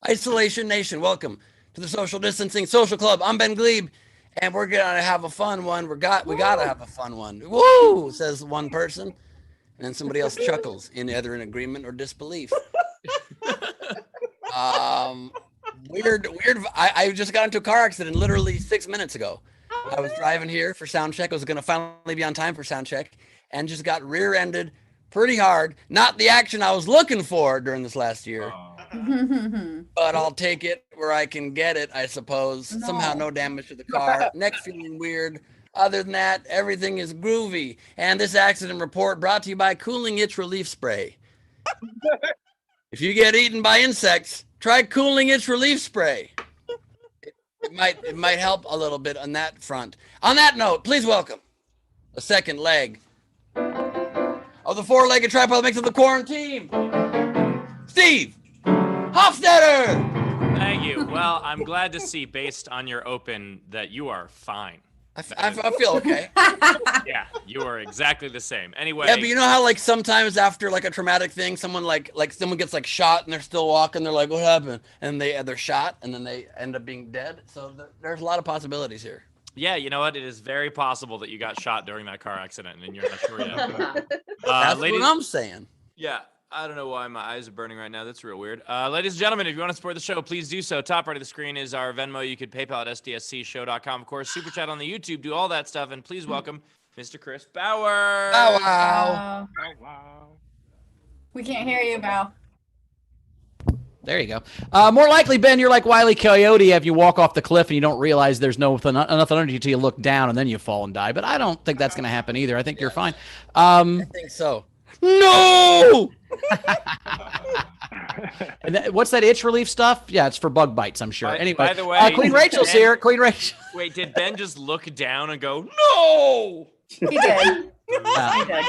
Isolation Nation, welcome to the Social Distancing Social Club. I'm Ben Gleib, and we're gonna have a fun one. We gotta have a fun one. Woo! Says one person, and then somebody else chuckles, either in agreement or disbelief. Weird. I just got into a car accident literally 6 minutes ago. I was driving here for sound check. I was gonna finally be on time for sound check, and just got rear-ended pretty hard. Not the action I was looking for during this last year. But I'll take it where I can get it, I suppose. No. Somehow no damage to the car. Neck feeling weird. Other than that, everything is groovy. And this accident report brought to you by Cooling Itch Relief Spray. If you get eaten by insects, try Cooling Itch Relief Spray. It might help a little bit on that front. On that note, please welcome the second leg of the four-legged tripod that makes up the quarantine. Steve Hofstetter! Thank you. Well, I'm glad to see, based on your open, that you are fine. I feel okay. Yeah, you are exactly the same. Anyway. Yeah, but you know how like sometimes after like a traumatic thing, someone like someone gets like shot and they're still walking. They're like, "What happened?" And they're shot and then they end up being dead. So there's a lot of possibilities here. Yeah, you know what? It is very possible that you got shot during that car accident and you're not sure yet. That's what I'm saying. Yeah. I don't know why my eyes are burning right now. That's real weird. Ladies and gentlemen, if you want to support the show, please do so. Top right of the screen is our Venmo. You could PayPal at sdscshow.com. Of course, Super Chat on the YouTube. Do all that stuff. And please welcome Mr. Chris Bauer. Bow wow. Bow wow. We can't hear you, Bow. There you go. More likely, Ben, you're like Wile E. Coyote if you walk off the cliff and you don't realize there's enough under you till you look down and then you fall and die. But I don't think that's going to happen either. I think you're fine. I think so. No! And what's that itch relief stuff? Yeah, it's for bug bites, I'm sure. Anyway, by the way, Queen Rachel's here. Queen Rachel. Wait, did Ben just look down and go, no? He did.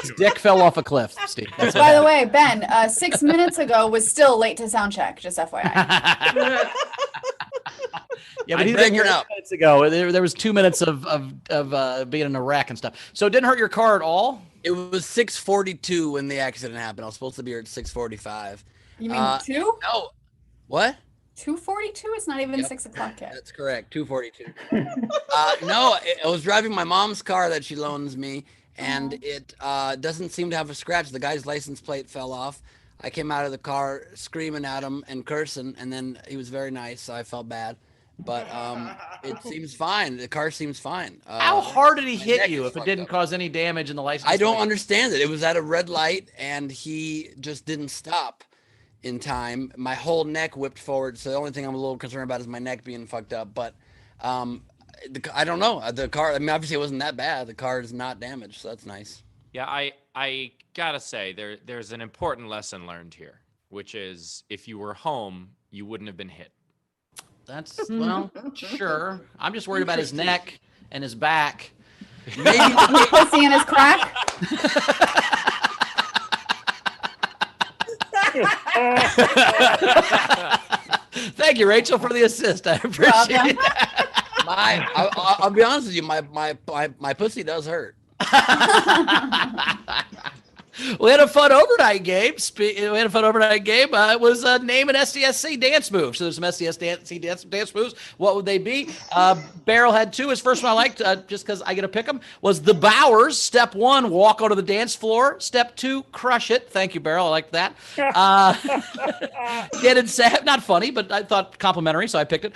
His dick fell off a cliff, Steve. By the way, Ben, 6 minutes ago was still late to sound check, just FYI. Yeah, but he's been here minutes ago. There was 2 minutes of being in a wreck and stuff. So it didn't hurt your car at all? It was 6:42 when the accident happened. I was supposed to be here at 6:45. You mean 2? No. What? 2:42? It's not even 6 o'clock yet. That's correct. 2:42. No, I was driving my mom's car that she loans me, and it doesn't seem to have a scratch. The guy's license plate fell off. I came out of the car screaming at him and cursing, and then he was very nice, so I felt bad. But it seems fine. The car seems fine. How hard did he hit you if it didn't cause any damage in the license plate? I don't understand it. It was at a red light, and he just didn't stop in time. My whole neck whipped forward, so the only thing I'm a little concerned about is my neck being fucked up. But I don't know. The car, I mean, obviously it wasn't that bad. The car is not damaged, so that's nice. Yeah, I gotta say, there's an important lesson learned here, which is if you were home, you wouldn't have been hit. That's, well, sure. I'm just worried about his neck and his back. Maybe his pussy and his crack. Thank you, Rachel, for the assist. I appreciate it. I'll be honest with you. My pussy does hurt. We had a fun overnight game. It was name an SDSC dance move. So there's some SDSC dance moves. What would they be? Beryl had two. His first one I liked, just because I get to pick them, was the Bowers. Step 1, walk onto the dance floor. Step 2, crush it. Thank you, Beryl. I like that. Shannon Savage, not funny, but I thought complimentary, so I picked it.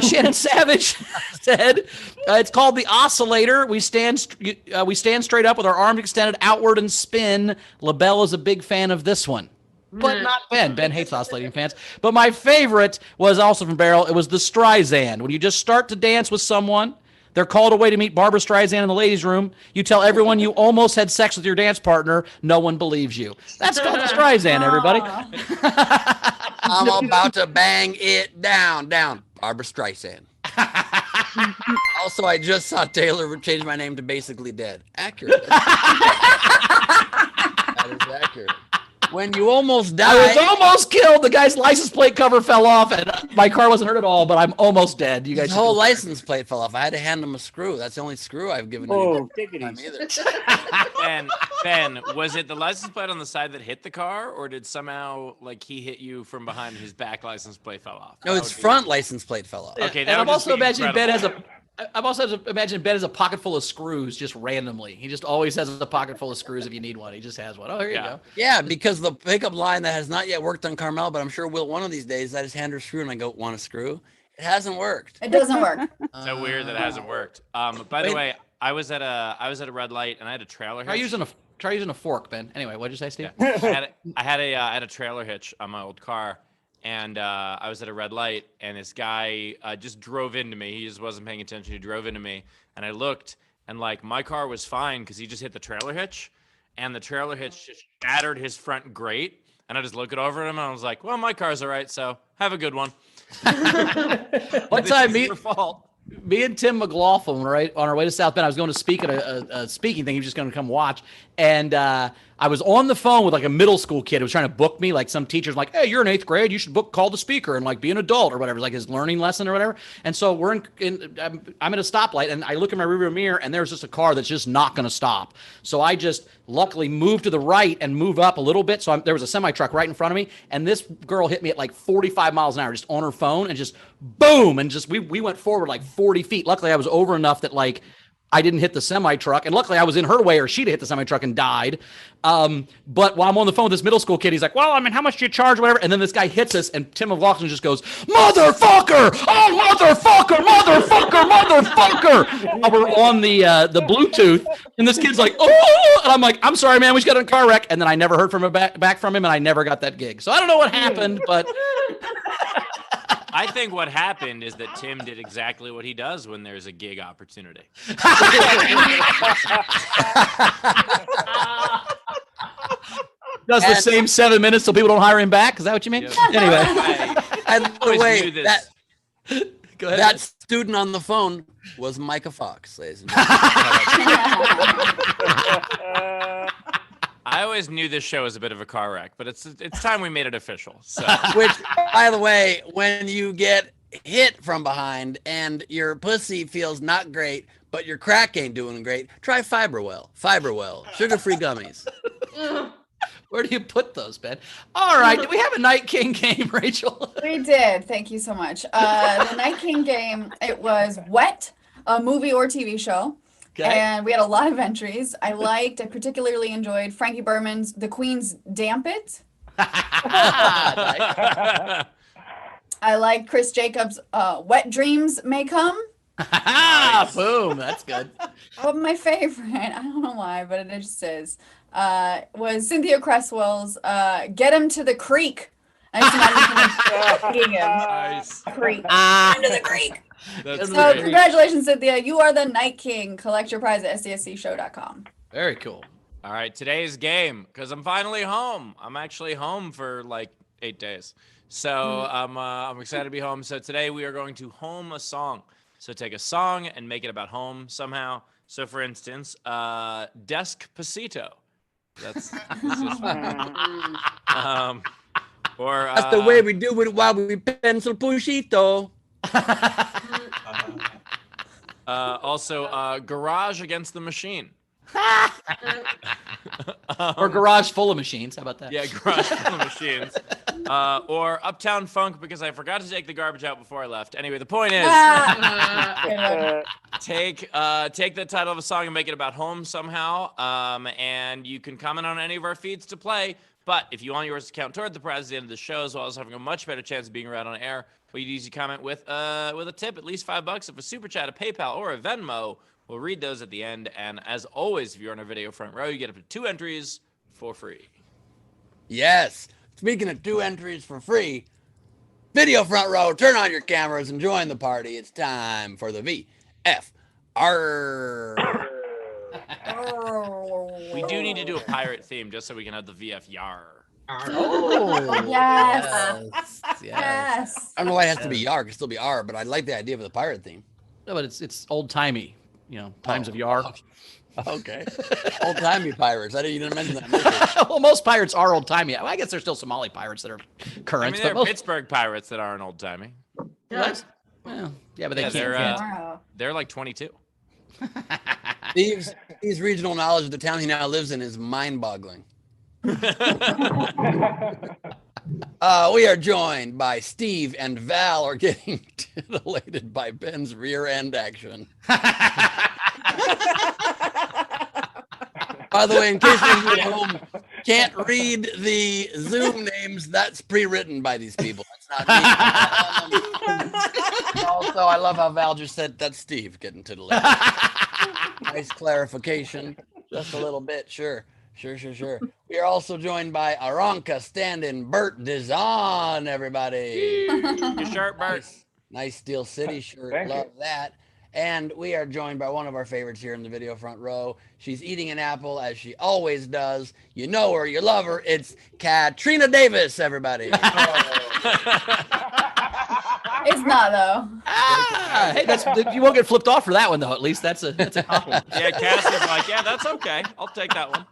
Shannon Savage said, it's called the oscillator. We stand straight up with our arms extended outward and spin. LaBelle is a big fan of this one, but not Ben. Ben hates oscillating fans. But my favorite was also from Beryl. It was the Streisand. When you just start to dance with someone, they're called away to meet Barbara Streisand in the ladies' room. You tell everyone you almost had sex with your dance partner. No one believes you. That's called the Streisand, everybody. I'm about to bang it down. Barbara Streisand. Also, I just saw Taylor change my name to Basically Dead. Accurate. That is accurate. when you almost I was died. almost killed. The guy's license plate cover fell off, and my car wasn't hurt at all. But I'm almost dead. You guys, His whole license plate fell off. I had to hand him a screw. That's the only screw I've given Oh, anybody take it time easy. either. And Ben, was it the license plate on the side that hit the car, or did somehow like he hit you from behind, his back license plate fell off? No, his front license plate fell off. Okay, and that I'm would just also be imagining Ben has incredible. I'm also imagining Ben has a pocket full of screws just randomly. He just always has a pocket full of screws if you need one. He just has one. Oh, here you go. Yeah, because the pickup line that has not yet worked on Carmel, but I'm sure will one of these days. I just hand her a screw and I go, want a screw? It hasn't worked. It doesn't work. So weird that it hasn't worked. By the way, I was at a red light and I had a trailer hitch. Try using a fork, Ben. Anyway, what'd you say, Steve? I had a trailer hitch on my old car, and I was at a red light, and this guy just drove into me. He just wasn't paying attention. He drove into me, and I looked, and like my car was fine because he just hit the trailer hitch, and the trailer hitch just shattered his front grate. And I just looked it over at him, and I was like, "Well, my car's all right, so have a good one." One time, Your fault. me and Tim McLaughlin were right on our way to South Bend. I was going to speak at a speaking thing. He was just going to come watch. And I was on the phone with like a middle school kid who was trying to book me. Like some teacher's like, hey, you're in 8th grade. You should call the speaker and like be an adult or whatever. Like his learning lesson or whatever. And so I'm at a stoplight and I look in my rearview mirror and there's just a car that's just not going to stop. So I just luckily move to the right and move up a little bit. So there was a semi truck right in front of me. And this girl hit me at like 45 miles an hour just on her phone and just boom. And just we went forward like 40 feet. Luckily I was over enough that like I didn't hit the semi truck, and luckily I was in her way, or she'd hit the semi truck and died. But while I'm on the phone with this middle school kid, he's like, "Well, I mean, how much do you charge, whatever?" And then this guy hits us, and Tim McLaughlin just goes, "Motherfucker! Oh, motherfucker! Motherfucker! Motherfucker!" While we're on the Bluetooth, and this kid's like, "Oh!" And I'm like, "I'm sorry, man, we just got in a car wreck." And then I never heard from him back from him, and I never got that gig. So I don't know what happened, but. I think what happened is that Tim did exactly what he does when there's a gig opportunity. Does the same 7 minutes so people don't hire him back? Is that what you mean? Yep. Anyway. And by the way, knew that, Go ahead. that student on the phone was Micah Fox, ladies and gentlemen. I always knew this show was a bit of a car wreck, but it's time we made it official. So Which, by the way, when you get hit from behind and your pussy feels not great, but your crack ain't doing great, try Fiberwell. Fiberwell, sugar-free gummies. Where do you put those, Ben? All right. Do we have a Night King game, Rachel? We did. Thank you so much. The Night King game, it was Wet, a movie or TV show. Okay. And we had a lot of entries. I particularly enjoyed Frankie Berman's The Queen's Damp It. Nice. I liked Chris Jacobs' Wet Dreams May Come. Nice. Boom. That's good. Oh, my favorite, I don't know why, but it just is, was Cynthia Cresswell's Get Him to the Creek. I just imagine him. Nice. Creek. Into the creek. That's So great. congratulations, Cynthia. You are the Night King. Collect your prize at sdscshow.com. Very cool. All right, today's game, because I'm finally home. I'm actually home for like 8 days. So I'm excited to be home. So today we are going to home a song. So take a song and make it about home somehow. So for instance, Despacito. That's just fun. Or That's the way we do it while we pencil pushito. also Garage Against the Machine. Or Garage Full of Machines. How about that? Yeah, Garage Full of Machines. Or Uptown Funk, because I forgot to take the garbage out before I left. Anyway, the point is, take the title of a song and make it about home somehow. And you can comment on any of our feeds to play. But if you want yours to count toward the prize at the end of the show, as well as having a much better chance of being read on air, well, you'd easy comment with a tip, at least $5, if a super chat, a PayPal, or a Venmo. We'll read those at the end. And as always, if you're on our video front row, you get up to 2 entries for free. Yes. Speaking of 2 entries for free, video front row, turn on your cameras and join the party. It's time for the VFR. We do need to do a pirate theme just so we can have the VF Yar. Oh, Yes. yes. I don't know why it has to be Yar. It can still be R, but I like the idea of the pirate theme. No, but it's old timey. You know, times of Yar. Okay. Old-timey pirates. You didn't mention that. Well, most pirates are old-timey. I guess there's still Somali pirates that are current. I mean, there are Pittsburgh pirates that aren't old-timey. Well, yeah, but they can't. They're like 22. Steve's regional knowledge of the town he now lives in is mind-boggling. We are joined by Steve and Val are getting titillated by Ben's rear end action. By the way, in case you at home can't read the Zoom names, that's pre-written by these people. That's not me. Also, I love how Val just said that's Steve getting titillated. Nice clarification. Just a little bit, sure. We are also joined by Aranka stand-in Bert Dizon, everybody. Your shirt, Bert. Nice Steel City shirt. Thank Love you. that. And we are joined by one of our favorites here in the video front row. She's eating an apple as she always does. You know her, you love her. It's Katrina Davis, everybody. It's not though. Hey, you won't get flipped off for that one though. At least that's a compliment. Yeah, Cassie's like, yeah, that's okay. I'll take that one.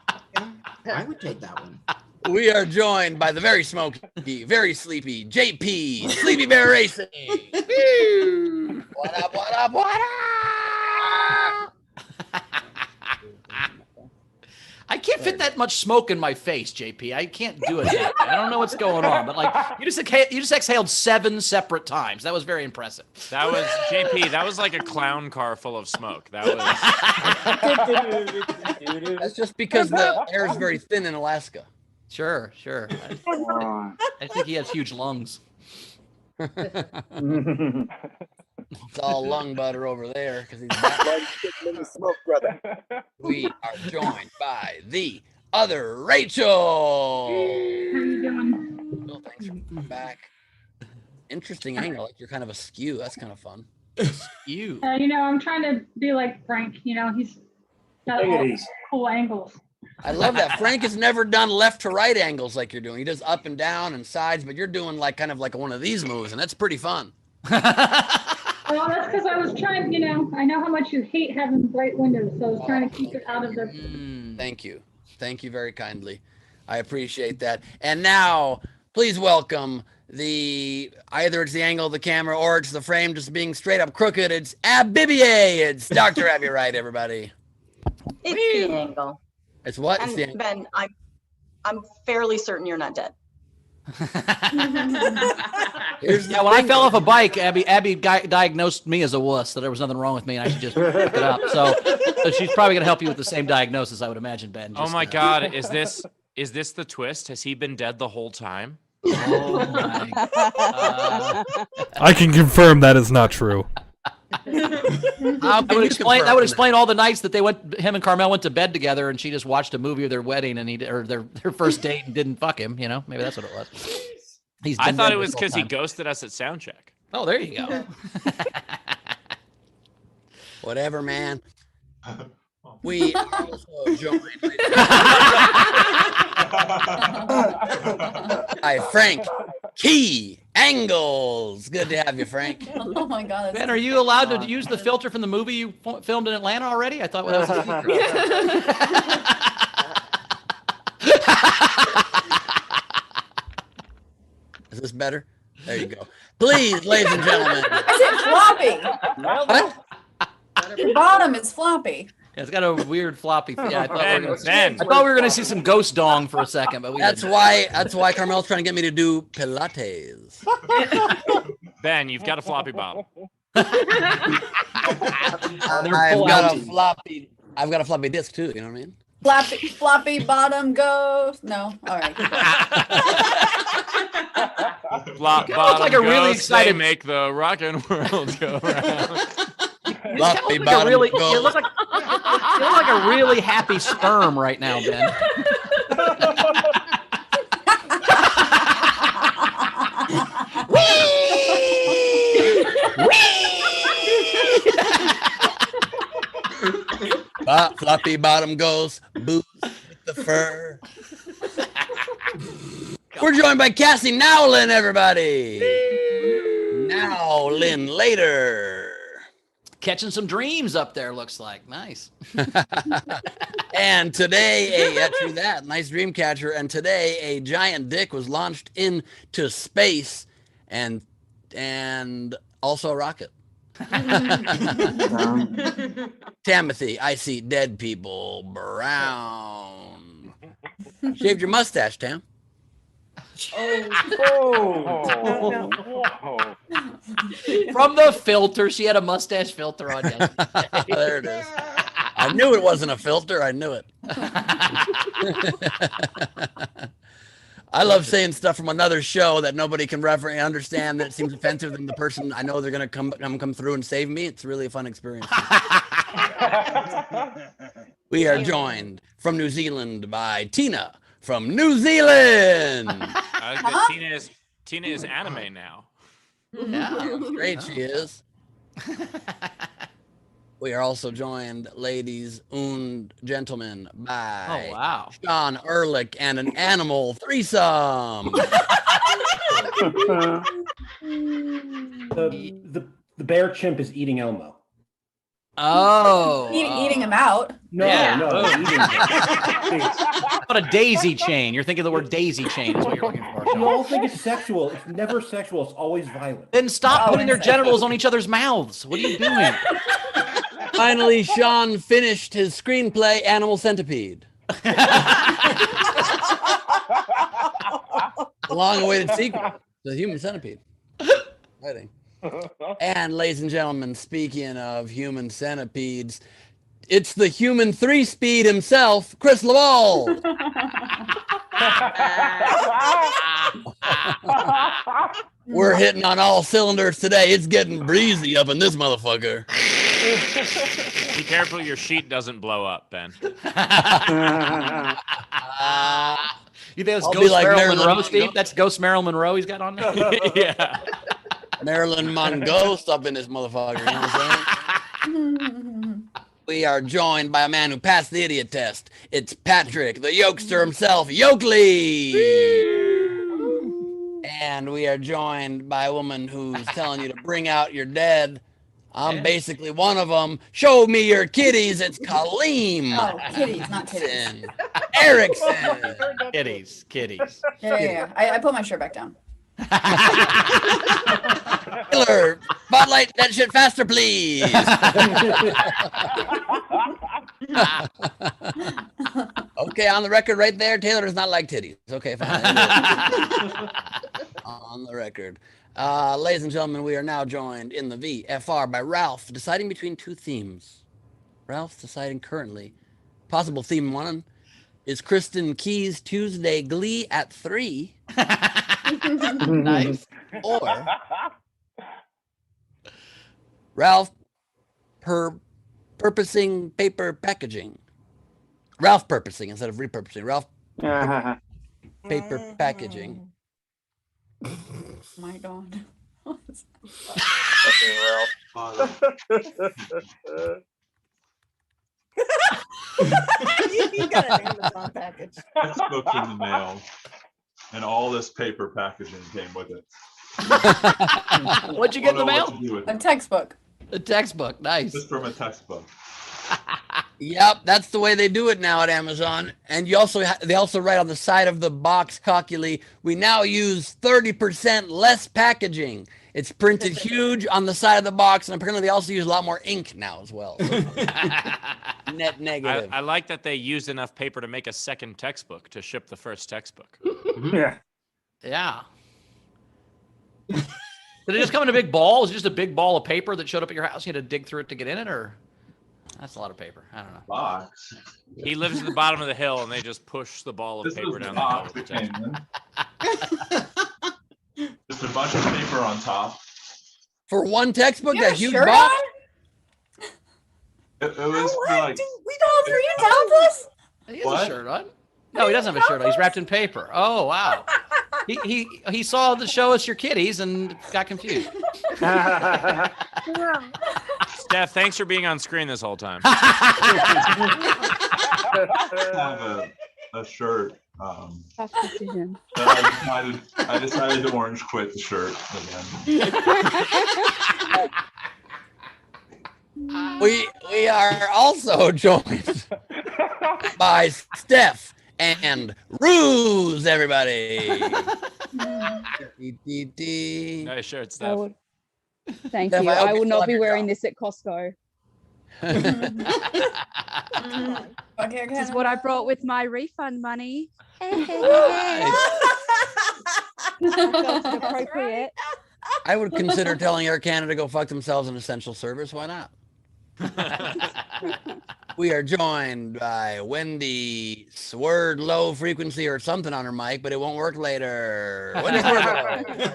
I would take that one. We are joined by the very smoky, very sleepy JP, Sleepy Bear Racing. What up, what up, what up? I can't fit that much smoke in my face, JP. I can't do it. I don't know what's going on, but like you just exhaled 7 separate times. That was very impressive. That was JP. That was like a clown car full of smoke. That was. That's just because the air is very thin in Alaska. Sure. I think he has huge lungs. It's all lung butter over there because he's back in the smoke, brother. We are joined by the other Rachel. How you doing? Well, thanks for coming back. Interesting angle, like you're kind of askew. That's kind of fun. You. I'm trying to be like Frank. He's got all these cool angles. I love that. Frank has never done left to right angles like you're doing. He does up and down and sides, but you're doing like kind of like one of these moves, and that's pretty fun. Well, that's because I was trying, I know how much you hate having bright windows, so I was trying to keep it out of the. Thank you. Thank you very kindly. I appreciate that. And now, please welcome either it's the angle of the camera or it's the frame just being straight up crooked. It's Abibier. It's Dr. Abby Wright, everybody. It's the angle. It's what? It's And the angle. Ben, I'm fairly certain you're not dead. Yeah, when I fell off a bike, Abby diagnosed me as a wuss, that there was nothing wrong with me and I should just pick it up. So she's probably going to help you with the same diagnosis, I would imagine, Ben. Oh my God, is this the twist? Has he been dead the whole time? Oh my I can confirm that is not true. That would explain all the nights that him and Carmel went to bed together, and she just watched a movie of their wedding or their first date and didn't fuck him. Maybe that's what it was. I thought it was because he ghosted us at soundcheck. Oh, there you go. Whatever, man. We are also joined by Frank Key Angles. Good to have you, Frank. Oh my God. Ben, are you allowed to use the filter from the movie you filmed in Atlanta already? I thought that was Is this better? There you go. Please, ladies and gentlemen. I said floppy. What? The bottom is floppy. Yeah, it's got a weird floppy. Yeah, I thought Ben. we were going to see some ghost dong for a second, but we That's didn't. why Carmel's trying to get me to do Pilates. Ben, you've got a floppy bottle. I've got a floppy disc too, you know what I mean? Floppy bottom goes. No. All right. Flop looks bottom like a really ghosts, excited- they make the rockin' world go round. Floppy You bottom look goes. like a really happy sperm right now, Ben. Floppy bottom goes, boots with the fur. We're joined by Cassie Nowlin, everybody. Nowlin later. Catching some dreams up there, looks like. Nice. And today, true that. Nice dream catcher. And today, a giant dick was launched into space and also a rocket. Timothy, I see dead people. Brown. Shaved your mustache, Tam. From the filter. She had a mustache filter on yesterday. There it is. I knew it wasn't a filter. I knew it. I love saying stuff from another show that nobody can understand that seems offensive than the person I know they're going to come through and save me. It's really a fun experience. We are joined from New Zealand by Tina from New Zealand. Tina is anime now. Yeah, great she is. We are also joined, ladies and gentlemen, by Sean Ehrlich and an animal threesome. The bear chimp is eating Elmo. Oh. Eating him out. No, eating him. What a daisy chain. You're thinking the word daisy chain is what you're looking for. You all think it's sexual. It's never sexual. It's always violent. Then stop putting their genitals on each other's mouths. What are you doing? Finally, Sean finished his screenplay, Animal Centipede. Long-awaited sequel, The Human Centipede. Exciting. And ladies and gentlemen, speaking of human centipedes, it's the human three-speed himself, Chris LaValle. We're hitting on all cylinders today. It's getting breezy up in this motherfucker. Be careful your sheet doesn't blow up, Ben. You think that's I'll Ghost like Marilyn Marilyn Monroe, Steve? That's Ghost Marilyn Monroe he's got on there? Yeah. Marilyn Monroe up in this motherfucker. You know what I'm saying? We are joined by a man who passed the idiot test. It's Patrick, the Yokester himself, Yoakley. And we are joined by a woman who's telling you to bring out your dead. I'm basically one of them. Show me your kitties. It's Kaleem. Oh, kitties, not titties. Erickson. Kitties. Yeah. I put my shirt back down. Taylor, spotlight that shit faster, please. Okay, on the record right there, Taylor does not like titties. Okay, fine. On the record. Ladies and gentlemen, we are now joined in the VFR by Ralph, deciding between two themes. Ralph's deciding currently. Possible theme one is Kristin Key's Tuesday Glee at 3. Nice. Or Ralph purposing paper packaging. Ralph purposing instead of repurposing. Ralph paper packaging. My God. You got an Amazon package. This book's in the mail, and all this paper packaging came with it. What'd you get in the mail? A textbook. A textbook. Nice. Just from a textbook. Yep, that's the way they do it now at Amazon. And you also they also write on the side of the box cockily, we now use 30% less packaging. It's printed huge on the side of the box, and apparently they also use a lot more ink now as well. So net negative. I like that they used enough paper to make a second textbook to ship the first textbook. Yeah. Yeah. Did it just come in a big ball? Was it just a big ball of paper that showed up at your house? You had to dig through it to get in it, or that's a lot of paper. I don't know. Box. He lives at the bottom of the hill, and they just push the ball of paper down the hill. That came in. Just a bunch of paper on top. For one textbook, You that have a huge shirt box? on? It was like We don't. Are you topless? He has What? a shirt on. No, he doesn't have a shirt on. He's wrapped in paper. Oh, wow. He saw the show us your kitties and got confused. Steph, thanks for being on screen this whole time. I have a shirt. Tough decision. I decided to orange quit the shirt again. We are also joined by Steph and Ruse, everybody. Nice shirt, I Steph. would, thank Steph, you. I hope I you will still not have be your wearing job. this at Costco. Okay, This is what I brought with my refund money. Nice. I felt it appropriate. I would consider telling Air Canada to go fuck themselves in essential service. Why not? We are joined by Wendy Sword Low Frequency or something on her mic, but it won't work later. Wendy Sword.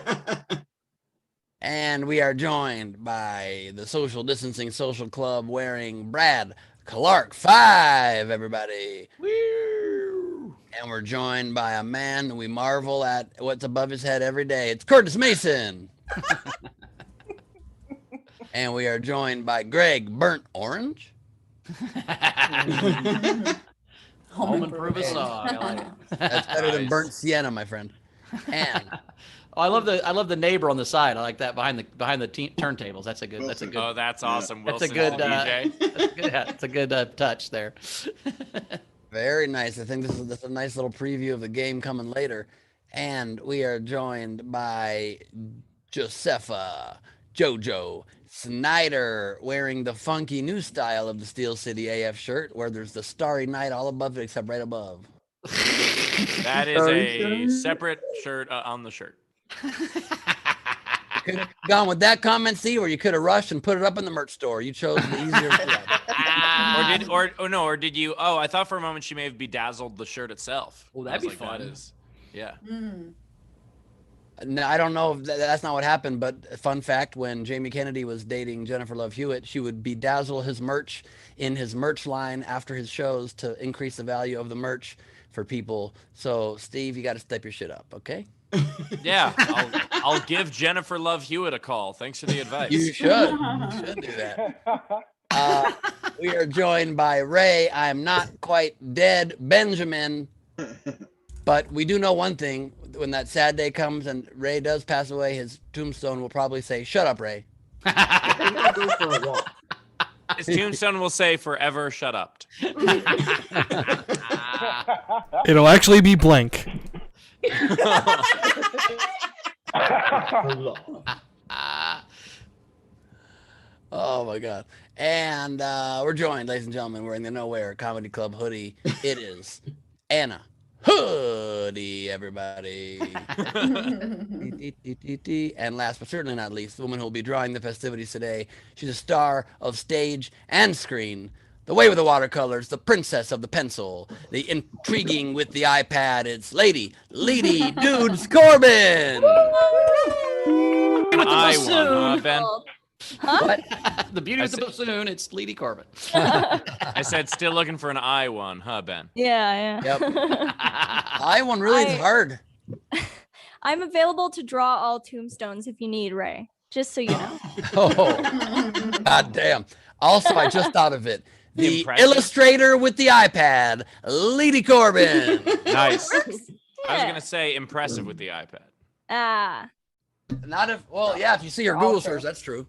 And we are joined by the Social Distancing Social Club wearing Brad Clark 5, everybody. And we're joined by a man that we marvel at what's above his head every day. It's Curtis Mason. And we are joined by Greg Burnt Orange. Home Improvement song. I like it. That's better than Nice. Burnt Sienna, my friend. And Oh, I love the neighbor on the side. I like that behind the turntables. That's a good. Oh, that's awesome. That's a Wilson's good. the DJ. That's a good touch there. very nice. I think this is a nice little preview of the game coming later. And we are joined by Josepha Jojo Snyder wearing the funky new style of the Steel City AF shirt where there's the starry night all above it except right above. That is a separate shirt on the shirt. Could have gone with that comment, see, or you could have rushed and put it up in the merch store. You chose the easier route. Or did you? Oh, I thought for a moment she may have bedazzled the shirt itself. Oh, I that'd was be like, fun. That is, yeah. No, I don't know if that's not what happened, but fun fact, when Jamie Kennedy was dating Jennifer Love Hewitt, she would bedazzle his merch in his merch line after his shows to increase the value of the merch for people. So, Steve, you got to step your shit up, okay? Yeah, I'll give Jennifer Love Hewitt a call. Thanks for the advice. You should. You should do that. We are joined by Ray. I'm not quite dead, Benjamin. But we do know one thing. When that sad day comes and Ray does pass away, his tombstone will probably say, "Shut up, Ray." Go for a walk. His tombstone will say, "Forever shut up." It'll actually be blank. Oh my God. And we're joined, ladies and gentlemen, wearing the Nowhere Comedy Club hoodie. It is Anna Hoodie, everybody. And last but certainly not least, the woman who will be drawing the festivities today. She's a star of stage and screen. The way with the watercolors, the princess of the pencil, the intriguing with the iPad. It's Lady Dudes Corbin. An I one, Ben. What? The beauty of the bassoon. It's Lady Corbin. I said, still looking for an I one, huh, Ben? Yeah. Yep. I one really is hard. I'm available to draw all tombstones if you need, Ray. Just so you know. Oh, God damn. Also, I just thought of it. The Impressive. illustrator with the iPad, Lady Corbin. Nice. Yeah. I was gonna say impressive with the iPad. Not if, well, yeah, if you see her Google search, that's true.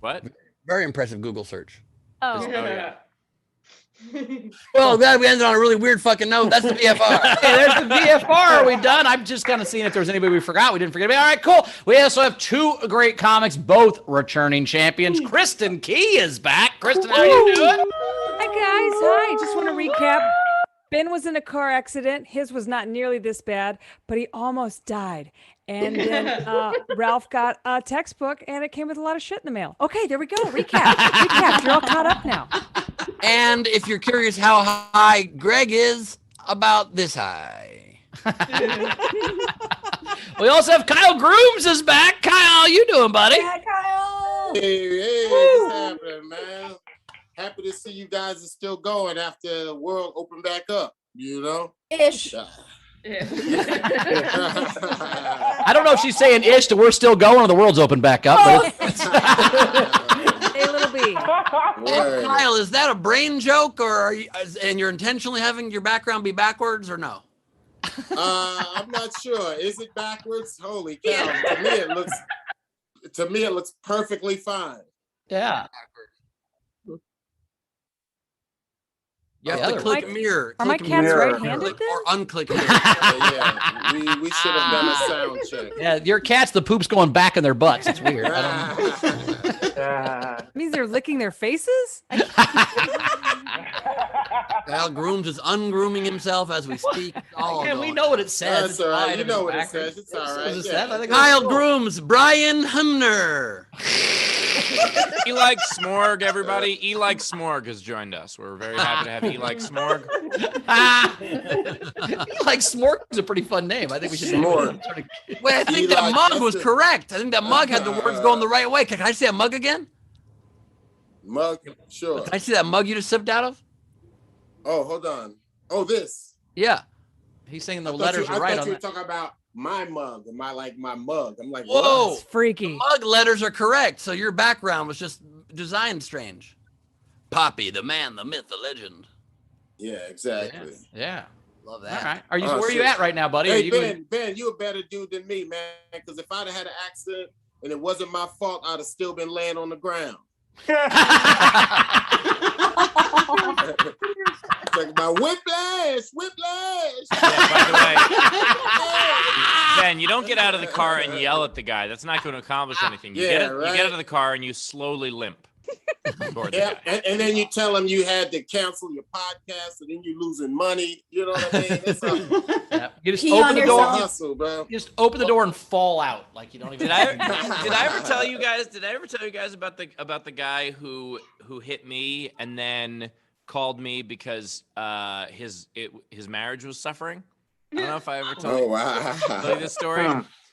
What? Very impressive Google search. Oh. Yeah. Well, glad we ended on a really weird fucking note. That's the VFR. Hey, there's the VFR. Are we done? I'm just kind of seeing if there was anybody we forgot. We didn't forget about. All right, cool. We also have two great comics, both returning champions. Kristin Key is back. Kristin, how you doing? Hi, guys. Hi. Just want to recap. Ben was in a car accident. His was not nearly this bad, but he almost died. And then Ralph got a textbook, and it came with a lot of shit in the mail. Okay, there we go. Recap. You're all caught up now. And if you're curious how high Greg is, about this high. We also have Kyle Grooms is back. Kyle, how you doing, buddy? Yeah, Kyle. Hey, what's happening, man? Happy to see you guys are still going after the world opened back up, you know? Ish. I don't know if she's saying ish to we're still going or the world's open back up. But Hey, little B. Word. Kyle, is that a brain joke, or are you, and you're intentionally having your background be backwards, or no? I'm not sure. Is it backwards? Holy cow. To me it looks perfectly fine. yeah. You have Yeah, to they're click like- mirror. Are my click cats mirror, right-handed click or unclick mirror. Yeah, we should have done a sound check. Yeah, your cats, the poop's going back in their butts. It's weird. I don't know. Means they're licking their faces? Al Grooms is ungrooming himself as we speak. All Yeah, we going. know what it says. That's all right. fine You if know what it backwards. says. It's all It right. says it Yeah. says. I think Kyle that's cool. Grooms, Brian Humner. E like Smorg, everybody. E like Smorg has joined us. We're very happy to have E like Smorg. Like Smorg is a pretty fun name. I think we should Smorg. sort of- Wait, I think that mug was correct. I think that mug had the words going the right way. Can I see that mug again? Mug, sure. Can I see that mug you just sipped out of? Oh, hold on. Oh, this. Yeah. He's saying the I letters thought are right you on were that. talking about my mug and my mug. I'm like, Whoa. It's freaky. Mug letters are correct. So your background was just designed strange. Poppy, the man, the myth, the legend. Yeah, exactly. Yeah. Love All that. right. Are you? Oh, Where are you shit. at right now, buddy? Are Hey, you Ben, you a better dude than me, man. Because if I'd have had an accident and it wasn't my fault, I'd have still been laying on the ground. It's like my whiplash. By the way, Ben, you don't get out of the car and yell at the guy. That's not going to accomplish anything. You, Yeah, you get out of the car and you slowly limp toward the Yeah, guy. and then you tell them you had to cancel your podcast, and then you're losing money. You know what I mean? It's a, Yeah. You just Pee open on the it's a door. yourself. hustle, bro. You just open the door and fall out. Like you don't even. Did I ever tell you guys? Did I ever tell you guys about the guy who hit me and then called me because his marriage was suffering? I don't know if I ever told Oh, wow. you this story.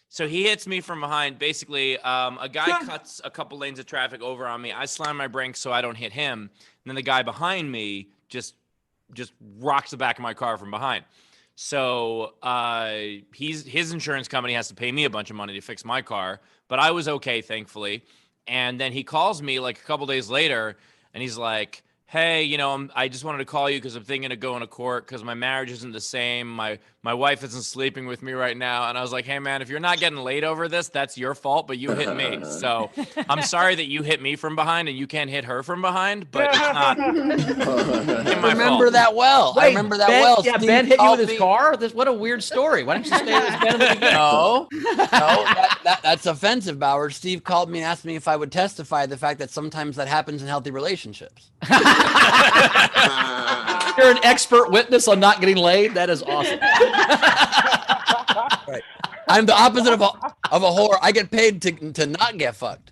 So he hits me from behind. Basically, a guy cuts a couple lanes of traffic over on me. I slam my brakes so I don't hit him. And then the guy behind me just rocks the back of my car from behind. So his insurance company has to pay me a bunch of money to fix my car, but I was okay, thankfully. And then he calls me like a couple days later, and he's like, hey, I just wanted to call you because I'm thinking of going to court because my marriage isn't the same. My wife isn't sleeping with me right now. And I was like, hey, man, if you're not getting laid over this, that's your fault, but you hit me. So I'm sorry that you hit me from behind and you can't hit her from behind, but it's not my Remember fault. that well. I remember that Ben, well. Yeah, Steve Ben hit you called with his me- car. What a weird story. Why don't you stay with Ben in the beginning? No, that's offensive, Bauer. Steve called me and asked me if I would testify the fact that sometimes that happens in healthy relationships. You're an expert witness on not getting laid. That is awesome. Right. I'm the opposite of a whore. I get paid to not get fucked.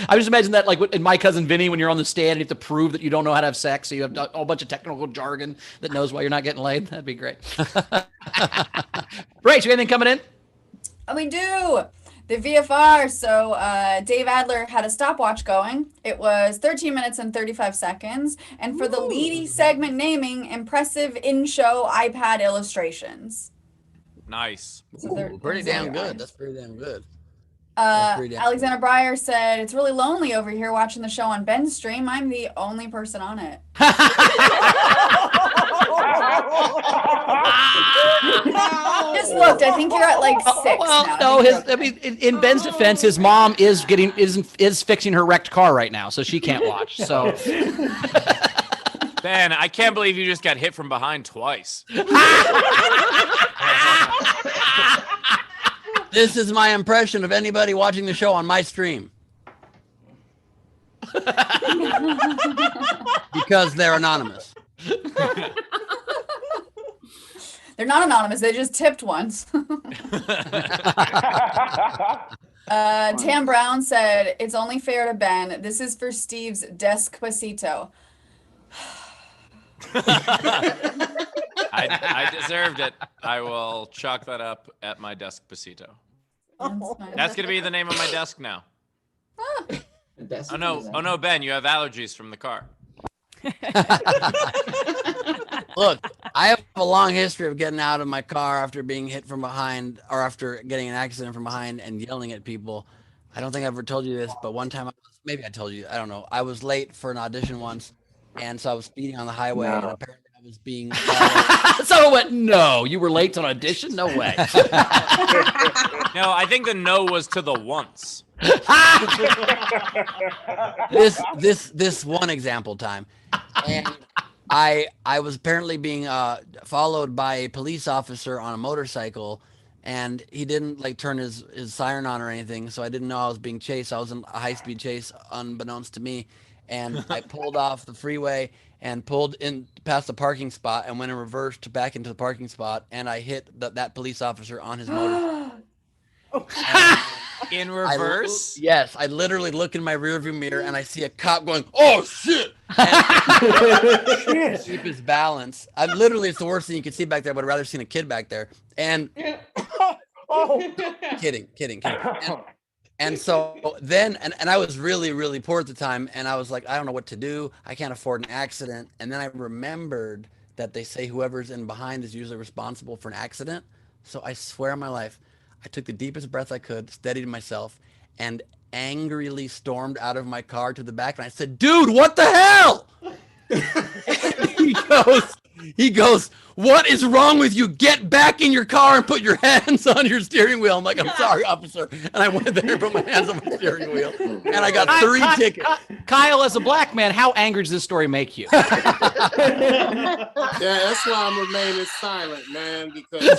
I just imagine that, like in My Cousin Vinny, when you're on the stand and you have to prove that you don't know how to have sex, so you have a whole bunch of technical jargon that knows why you're not getting laid. That'd be great. Rach, you got anything coming in? Oh, we do. The VFR. So Dave Adler had a stopwatch going. It was 13 minutes and 35 seconds. And for the leady segment naming, impressive in-show iPad illustrations. Nice. So Pretty damn good. That's pretty damn good. pretty damn Alexander Breyer said, it's really lonely over here watching the show on Ben's stream. I'm the only person on it. Just looked. I think you're at like 6 Well, now. no, in Ben's defense, his mom is fixing her wrecked car right now, so she can't watch. So Ben, I can't believe you just got hit from behind twice. This is my impression of anybody watching the show on my stream. Because they're anonymous. They're not anonymous. They just tipped once. Tam Brown said, it's only fair to Ben. This is for Steve's Despacito. I deserved it. I will chalk that up at my desk Pasito. That's going to be the name of my desk now. Oh no, Ben, you have allergies from the car. Look, I have a long history of getting out of my car after being hit from behind or after getting an accident from behind and yelling at people. I don't think I ever told you this, but one time, maybe I told you, I don't know. I was late for an audition once, and so I was speeding on the highway, and apparently I was being... So it went, no, you were late to an audition? No way. No, I think the no was to the once. This one example time, and I was apparently being followed by a police officer on a motorcycle, and he didn't like turn his siren on or anything, so I didn't know I was being chased. I was in a high-speed chase unbeknownst to me, and I pulled off the freeway and pulled in past the parking spot and went in reverse back into the parking spot, and I hit that police officer on his motorcycle. In reverse? Yes, I literally look in my rearview mirror and I see a cop going, "Oh shit!" And keep his balance. It's the worst thing you can see back there. I would have rather seen a kid back there. And kidding. And so then, and I was really, really poor at the time, and I was like, I don't know what to do. I can't afford an accident. And then I remembered that they say whoever's in behind is usually responsible for an accident. So I swear on my life, I took the deepest breath I could, steadied myself, and angrily stormed out of my car to the back. And I said, "Dude, what the hell?" He goes, "What is wrong with you? Get back in your car and put your hands on your steering wheel." I'm like, "I'm sorry, officer." And I went there and put my hands on my steering wheel. And I got 3 tickets. Kyle, as a black man, how angry does this story make you? Yeah, that's why I'm remaining silent, man, because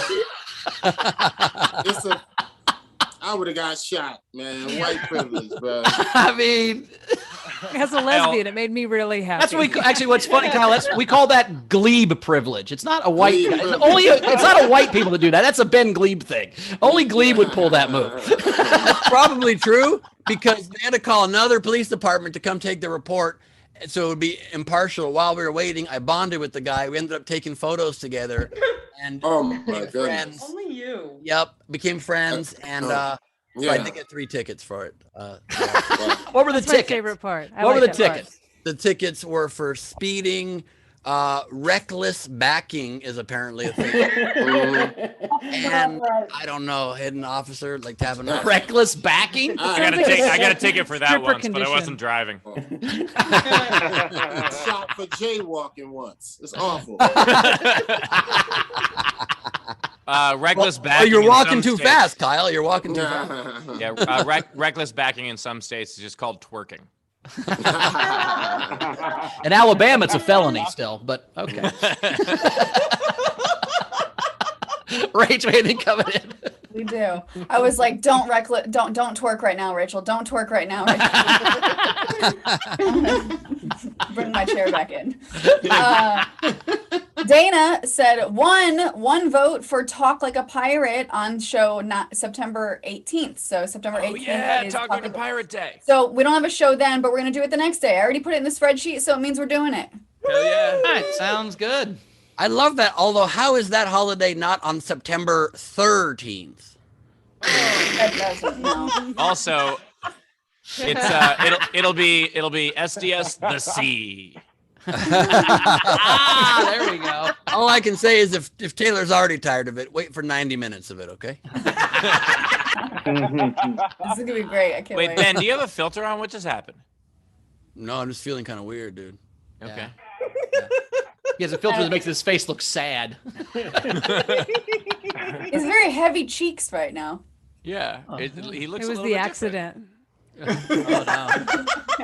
I would have got shot, man. White privilege, bro. I mean, as a lesbian, it made me really happy. That's what actually. What's funny, Kyle? We call that Gleib privilege. It's not a white. It's not a white people that do that. That's a Ben Gleib thing. Only Gleib would pull that move. That's probably true because they had to call another police department to come take the report, so it would be impartial. While we were waiting, I bonded with the guy. We ended up taking photos together, and oh my goodness, friends. Only you. Yep, became friends, and so I did get 3 tickets for it. What were the That's tickets? my favorite part. What were the tickets? The tickets were for speeding. Reckless backing is apparently a thing. And I don't know, hidden officer, like tapping up. Reckless backing? I got a ticket for that once, but I wasn't driving. Shot for jaywalking once. It's awful. Reckless backing. Oh, you're walking too fast, Kyle. You're walking too fast. Yeah, reckless backing in some states is just called twerking. In Alabama, it's a felony still, but okay. Rachel, anything coming in? We do. I was like, don't twerk right now, Rachel. Don't twerk right now. Bring my chair back in. Dana said one vote for Talk Like a Pirate on show September 18th. So September 18th. Oh yeah, is Talk Like a Pirate Day. So we don't have a show then, but we're gonna do it the next day. I already put it in the spreadsheet, so it means we're doing it. Hell yeah. All right, sounds good. I love that. Although, how is that holiday not on September 13th? Also, it's it'll be SDS the Sea. There we go. All I can say is if Taylor's already tired of it, wait for 90 minutes of it, okay? This is gonna be great. I can't wait. Wait, Ben, do you have a filter on? What just happened? No, I'm just feeling kind of weird, dude. Okay. He has a filter that makes his face look sad. He's very heavy cheeks right now. Yeah, he looks. It was a little the bit accident. Oh, no.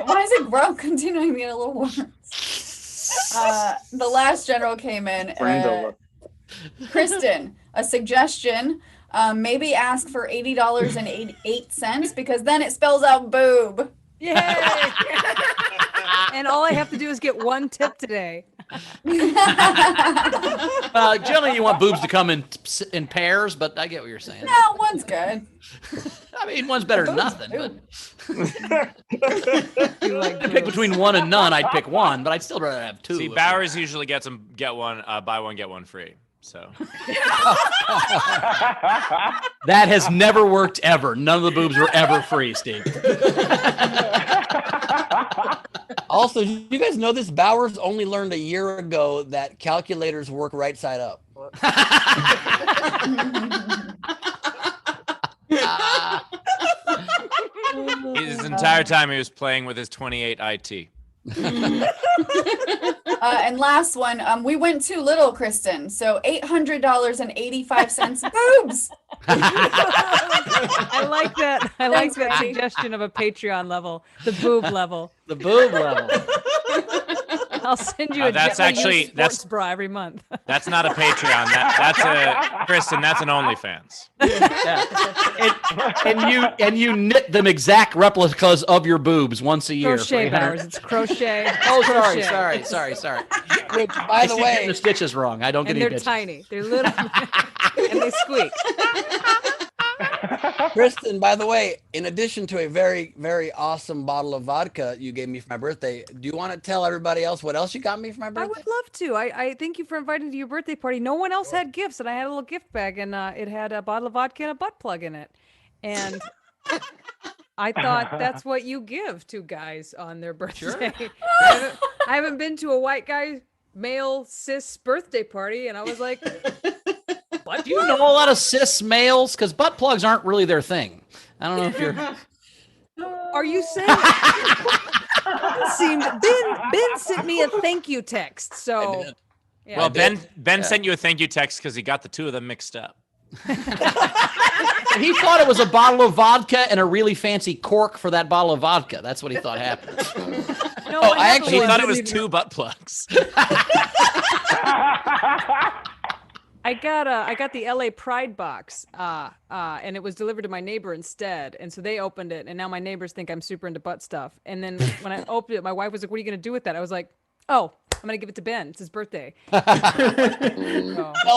Why is it continuing to get a little worse? The last general came in. Kristin, a suggestion. Maybe ask for $80.08 because then it spells out boob. Yay! And all I have to do is get 1 tip today. Generally, you want boobs to come in pairs, but I get what you're saying. No, one's good. I mean, one's better than nothing. But You like I'd pick between 1 and none. I'd pick 1, but I'd still rather have 2. See, Bowers usually get one, buy one get one free. So that has never worked ever. None of the boobs were ever free, Steve. Also, you guys know this? Bowers only learned a year ago that calculators work right side up. his entire time he was playing with his 28 IT. And last one, we went too little, Kristin. So $800.85 boobs. I like that. I like Thanks, that Randy. suggestion of a Patreon level, the boob level. The boob level. I'll send you a that's gently actually- used that's- sports bra every month. That's not a Patreon. That's a Kristin. That's an OnlyFans. Yeah. And you knit them exact replicas of your boobs once a year. Crochet for 800 bowers. It's crochet. Oh, crochet. sorry. Which, by I the keep way, getting the stitches wrong. I don't get And any they're bitches. tiny. They're little, and they squeak. Kristin, by the way, in addition to a very, very awesome bottle of vodka you gave me for my birthday, do you want to tell everybody else what else you got me for my I birthday? would love to. I thank you for inviting me to your birthday party. No one else had gifts, and I had a little gift bag, and it had a bottle of vodka and a butt plug in it. And I thought that's what you give to guys on their birthday. I haven't been to a white guy, male, cis birthday party, and I was like, But do you know a lot of cis males? Because butt plugs aren't really their thing. I don't know if you're. are you saying? Ben sent me a thank you text. So, yeah. Well, Ben sent you a thank you text because he got the two of them mixed up. He thought it was a bottle of vodka and a really fancy cork for that bottle of vodka. That's what he thought happened. No, Oh, I He thought it was legitimately- two butt plugs. I got the LA Pride box, and it was delivered to my neighbor instead. And so they opened it, and now my neighbors think I'm super into butt stuff. And then when I opened it, my wife was like, "What are you gonna do with that?" I was like, "Oh, I'm gonna give it to Ben. It's his birthday." So- Well,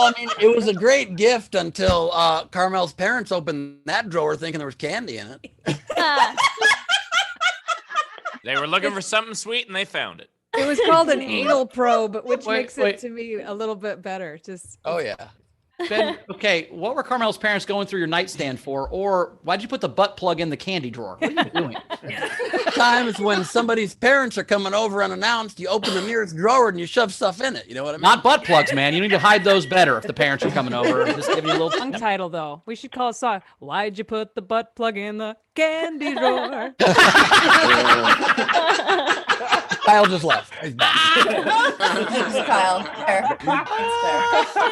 I mean, it was a great gift until Carmel's parents opened that drawer thinking there was candy in it. They were looking for something sweet and they found it. It was called an anal probe, which Wait, makes wait. it to me a little bit better. Just Oh yeah. Ben, okay, what were Carmel's parents going through your nightstand for? Or why'd you put the butt plug in the candy drawer? What are you doing? Times when somebody's parents are coming over unannounced, you open the nearest drawer and you shove stuff in it. You know what I mean? Not butt plugs, man. You need to hide those better if the parents are coming over. Just give you a little. song title though. We should call a song. Why'd you put the butt plug in the candy drawer? Kyle just left. He's back. Kyle. Fair. That's fair.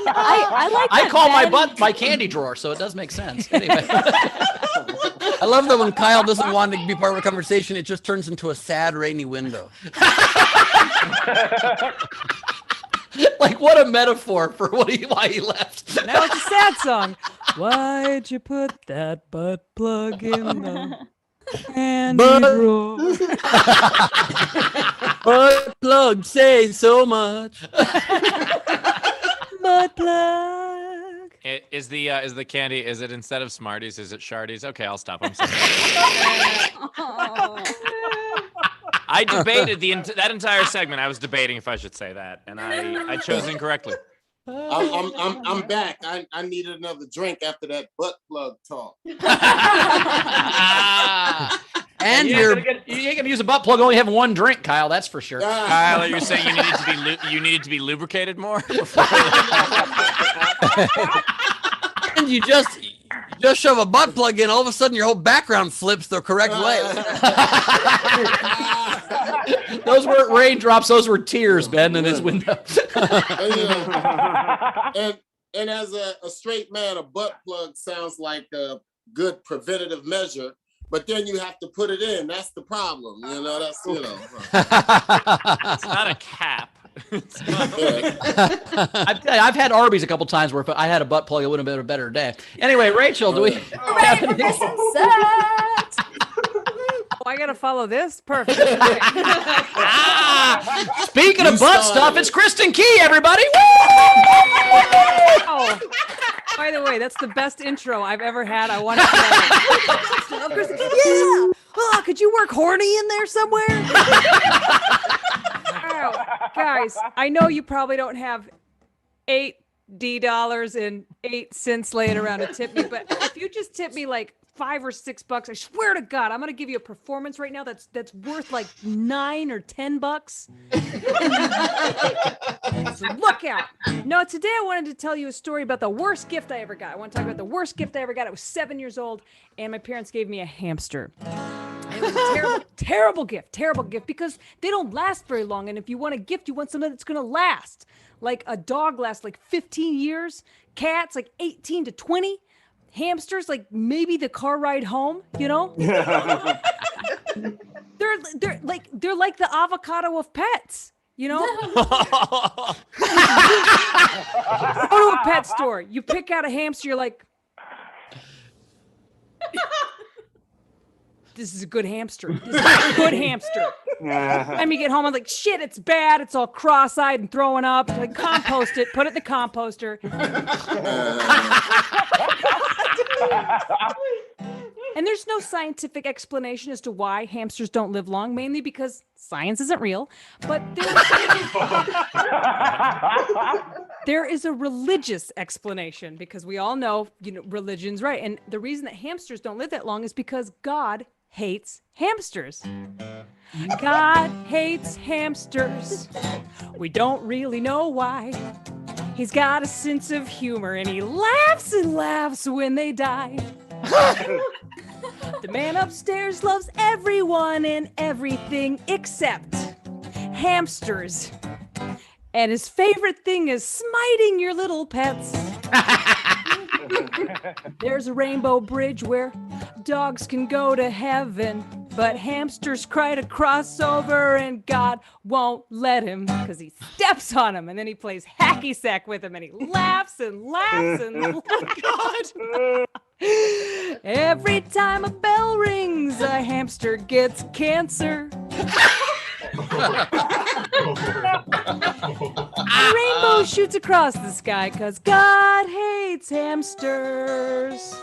I like I that call my Ben- butt my candy drawer, so it does make sense. Anyway. I love that when Kyle doesn't want to be part of a conversation, it just turns into a sad, rainy window. Like, what a metaphor for why he left. Now it's a sad song. Why'd you put that butt plug in the candy drawer? Butt plug say so much. Butt plug. Is the candy? Is it instead of Smarties? Is it Sharties? Okay, I'll stop. I'm sorry. I debated that entire segment. I was debating if I should say that, and I chose incorrectly. I'm back. I needed another drink after that butt plug talk. And you ain't gonna use a butt plug only having one drink, Kyle. That's for sure. Kyle, you're saying you needed to be lubricated more? And you just shove a butt plug in, all of a sudden your whole background flips the correct way. Those weren't raindrops, those were tears, Ben, in his window. And as a straight man, a butt plug sounds like a good preventative measure, but then you have to put it in. That's the problem. That's. It's not a cap. I've had Arby's a couple times where if I had a butt plug, it would have been a better day. Anyway, Rachel, do we have anything? Oh, I gotta follow this. Perfect. Speaking of butt stuff, it's Kristin Key, everybody. Oh, by the way, that's the best intro I've ever had. I want to say, yeah. Oh, could you work horny in there somewhere? Oh, guys, I know you probably don't have $8 laying around to tip me, but if you just tip me like $5 or $6, I swear to God, I'm gonna give you a performance right now that's worth like $9 or $10. So look out. No, today I wanted to tell you a story about the worst gift I ever got. I want to talk about the worst gift I ever got. I was 7 years old, and my parents gave me a hamster. It was a terrible gift, because they don't last very long. And if you want a gift, you want something that's going to last. Like a dog lasts like 15 years, cats like 18 to 20. hamsters, like maybe the car ride home, you know? They're like the avocado of pets, you know? Go to a pet store, you pick out a hamster, you're like, this is a good hamster. This is a good hamster. And you get home, I'm like, shit, it's bad. It's all cross-eyed and throwing up. Like, compost it. Put it in the composter. And there's no scientific explanation as to why hamsters don't live long, mainly because science isn't real. But there is a religious explanation, because we all know, religion's right. And the reason that hamsters don't live that long is because God hates hamsters. God hates hamsters. We don't really know why. He's got a sense of humor and he laughs and laughs when they die. The man upstairs loves everyone and everything except hamsters. And his favorite thing is smiting your little pets. There's a rainbow bridge where dogs can go to heaven, but hamsters cry to cross over and God won't let him because he steps on him, and then he plays hacky sack with him and he laughs and laughs and God. Every time a bell rings, a hamster gets cancer. A rainbow shoots across the sky because God hates hamsters.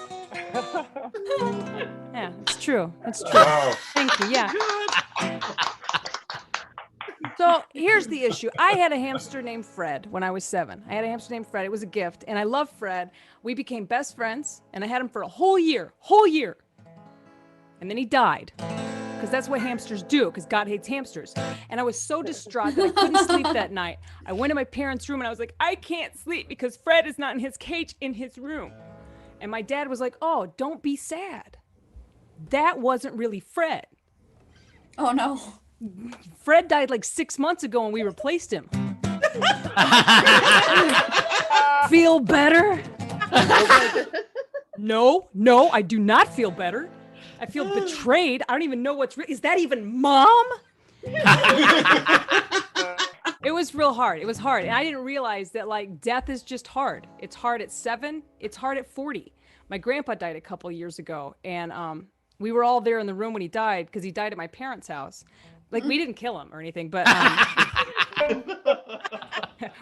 Yeah, it's true. It's true. Thank you. Yeah. So here's the issue. I had a hamster named Fred when I was 7. I had a hamster named Fred. It was a gift, and I love Fred. We became best friends, and I had him for a whole year. And then he died. Because that's what hamsters do, because God hates hamsters. And I was so distraught that I couldn't sleep that night. I went to my parents' room and I was like, I can't sleep because Fred is not in his cage in his room. And my dad was like, oh, don't be sad. That wasn't really Fred. Oh, no. Fred died like 6 months ago and we replaced him. Feel better? No, I do not feel better. I feel betrayed. I don't even know what's real. Is that even Mom? It was real hard. It was hard. And I didn't realize that like death is just hard. It's hard at 7. It's hard at 40. My grandpa died a couple of years ago. And we were all there in the room when he died because he died at my parents' house. Like we didn't kill him or anything, but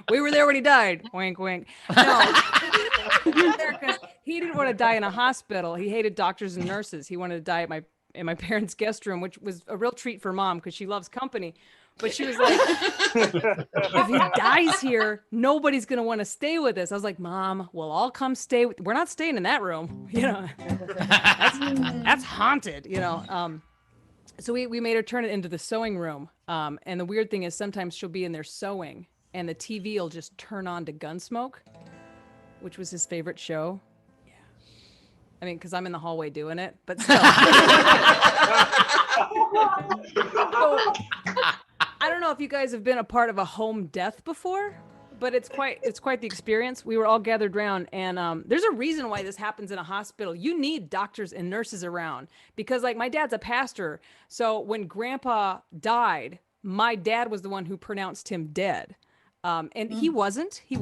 we were there when he died. Wink, wink. No. He didn't want to die in a hospital. He hated doctors and nurses. He wanted to die at my parents' guest room, which was a real treat for Mom because she loves company. But she was like, if he dies here, nobody's going to want to stay with us. I was like, Mom, we'll all come stay. We're not staying in that room. You know, that's haunted, you know. So we made her turn it into the sewing room. And the weird thing is sometimes she'll be in there sewing and the TV will just turn on to Gunsmoke, which was his favorite show. Yeah. I mean, because I'm in the hallway doing it, but still. I don't know if you guys have been a part of a home death before, but it's quite the experience. We were all gathered around, and there's a reason why this happens in a hospital. You need doctors and nurses around because, like, my dad's a pastor. So when Grandpa died, my dad was the one who pronounced him dead. And he wasn't. He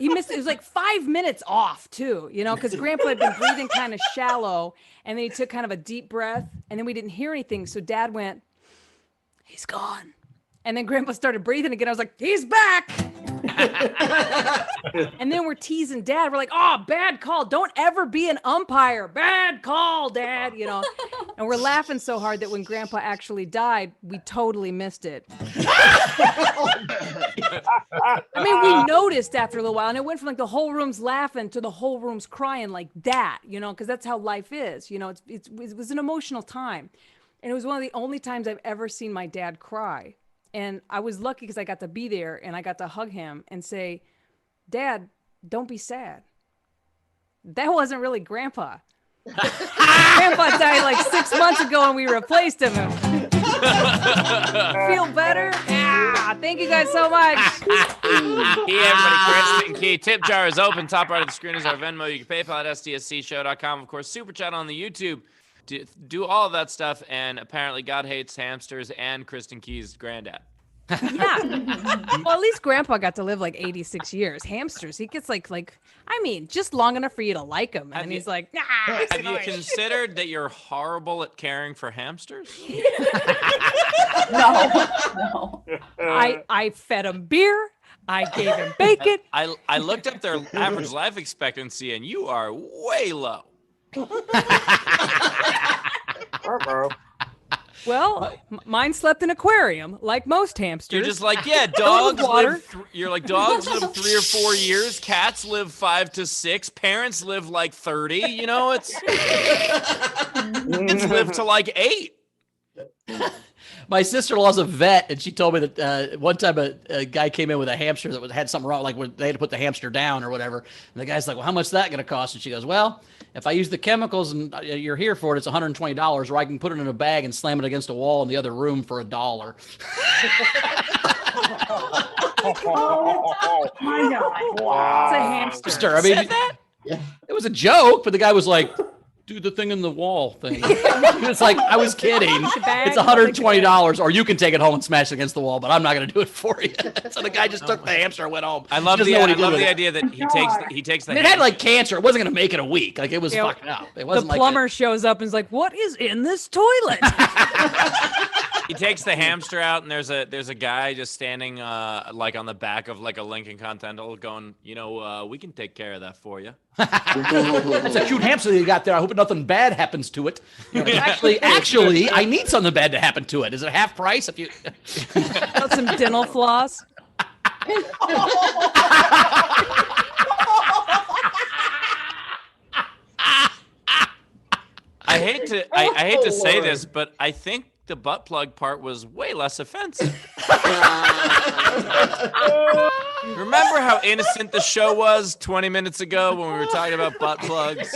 missed, it was like 5 minutes off too, you know, because Grandpa had been breathing kind of shallow and then he took kind of a deep breath and then we didn't hear anything. So Dad went, he's gone. And then Grandpa started breathing again. I was like, he's back. And then we're teasing Dad. We're like, oh, bad call. Don't ever be an umpire. Bad call, Dad. You know, and we're laughing so hard that when Grandpa actually died, we totally missed it. I mean, we noticed after a little while, and it went from like the whole room's laughing to the whole room's crying like that, you know, because that's how life is. You know, it was an emotional time. And it was one of the only times I've ever seen my dad cry. And I was lucky because I got to be there and I got to hug him and say, Dad, don't be sad. That wasn't really Grandpa. Grandpa died like 6 months ago and we replaced him. Feel better? Yeah. Thank you guys so much. Key, everybody, Kristin Key. Tip jar is open. Top right of the screen is our Venmo. You can PayPal at sdscshow.com. Of course, Super Chat on the YouTube. Do all of that stuff. And apparently God hates hamsters and Kristin Key's granddad. Yeah. Well, at least Grandpa got to live like 86 years. Hamsters, he gets like I mean, just long enough for you to like him. And he's like, nah. Have you considered that you're horrible at caring for hamsters? No. I fed him beer. I gave him bacon. I looked up their average life expectancy, and you are way low. Well, mine slept in an aquarium, like most hamsters. You're just like, yeah, dogs water. live. You're like, dogs live 3 or 4 years. Cats live 5 to 6. Parents live like 30. You know, it's live to like 8. My sister-in-law's a vet, and she told me that one time a guy came in with a hamster that had something wrong, like they had to put the hamster down or whatever. And the guy's like, well, how much is that going to cost? And she goes, well, if I use the chemicals and you're here for it, it's $120, or I can put it in a bag and slam it against a wall in the other room for $1. Oh my God. Wow. It's a hamster. I mean, it was a joke, but the guy was like, do the thing in the wall thing. It's like, I was kidding. It's $120, or you can take it home and smash it against the wall, but I'm not going to do it for you. So the guy just took the hamster and went home. I love the idea that he takes the. It had like cancer. It wasn't going to make it a week. Like, it was fucked up. It wasn't the plumber shows up and is like, what is in this toilet? He takes the hamster out, and there's a guy just standing like on the back of like a Lincoln Continental, going, we can take care of that for you. That's a cute hamster that you got there. I hope nothing bad happens to it. Actually, I need something bad to happen to it. Is it half price if you got some dental floss? I hate to say this, but I think the butt plug part was way less offensive. Remember how innocent the show was 20 minutes ago when we were talking about butt plugs?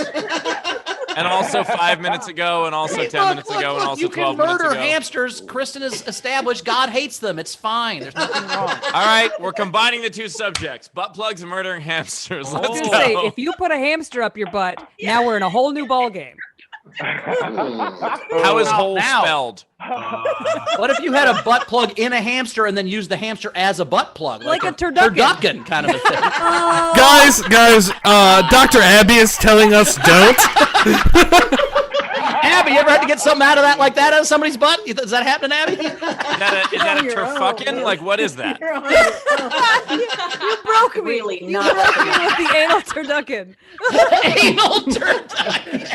And also 5 minutes ago, and also 10 minutes ago, and also 12 minutes ago. You can murder hamsters. Kristin has established God hates them. It's fine. There's nothing wrong. All right, we're combining the two subjects, butt plugs and murdering hamsters. Let's go. Say, if you put a hamster up your butt, now we're in a whole new ball game. How is whole spelled? What if you had a butt plug in a hamster and then used the hamster as a butt plug? Like a turducken kind of a thing. Guys, Dr. Abby is telling us don't. Abby, you ever had to get something out of that out of somebody's butt? Does that happen, Abby? Is that a turfucking? Like, what is that? You broke me. Really You not broke me with the anal turducken. Anal turducken.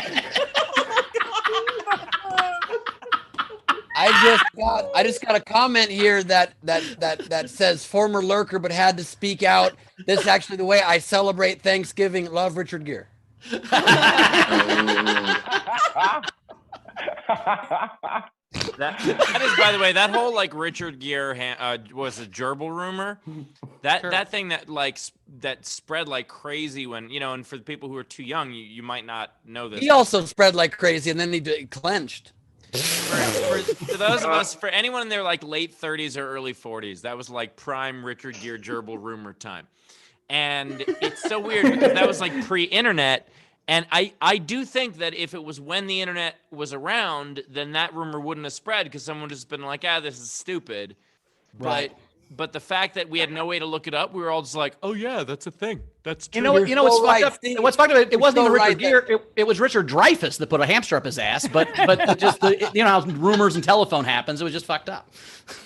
I just got a comment here that says former lurker but had to speak out. This is actually the way I celebrate Thanksgiving. Love, Richard Gere. That is, by the way, that whole like Richard Gere was a gerbil rumor. That thing that spread like crazy when and for the people who are too young, you might not know this. He also spread like crazy, and then he clenched. For those of us, for anyone in their like late 30s or early 40s, that was like prime Richard Gere gerbil rumor time. And it's so weird because that was like pre-internet. And I do think that if it was when the internet was around, then that rumor wouldn't have spread because someone would have just been like, this is stupid. Right. But the fact that we had no way to look it up, we were all just like, oh yeah, that's a thing. That's true. What's fucked up? What's fucked up? It wasn't even Richard Gere. It was Richard Dreyfuss that put a hamster up his ass. But just how rumors and telephone happens. It was just fucked up.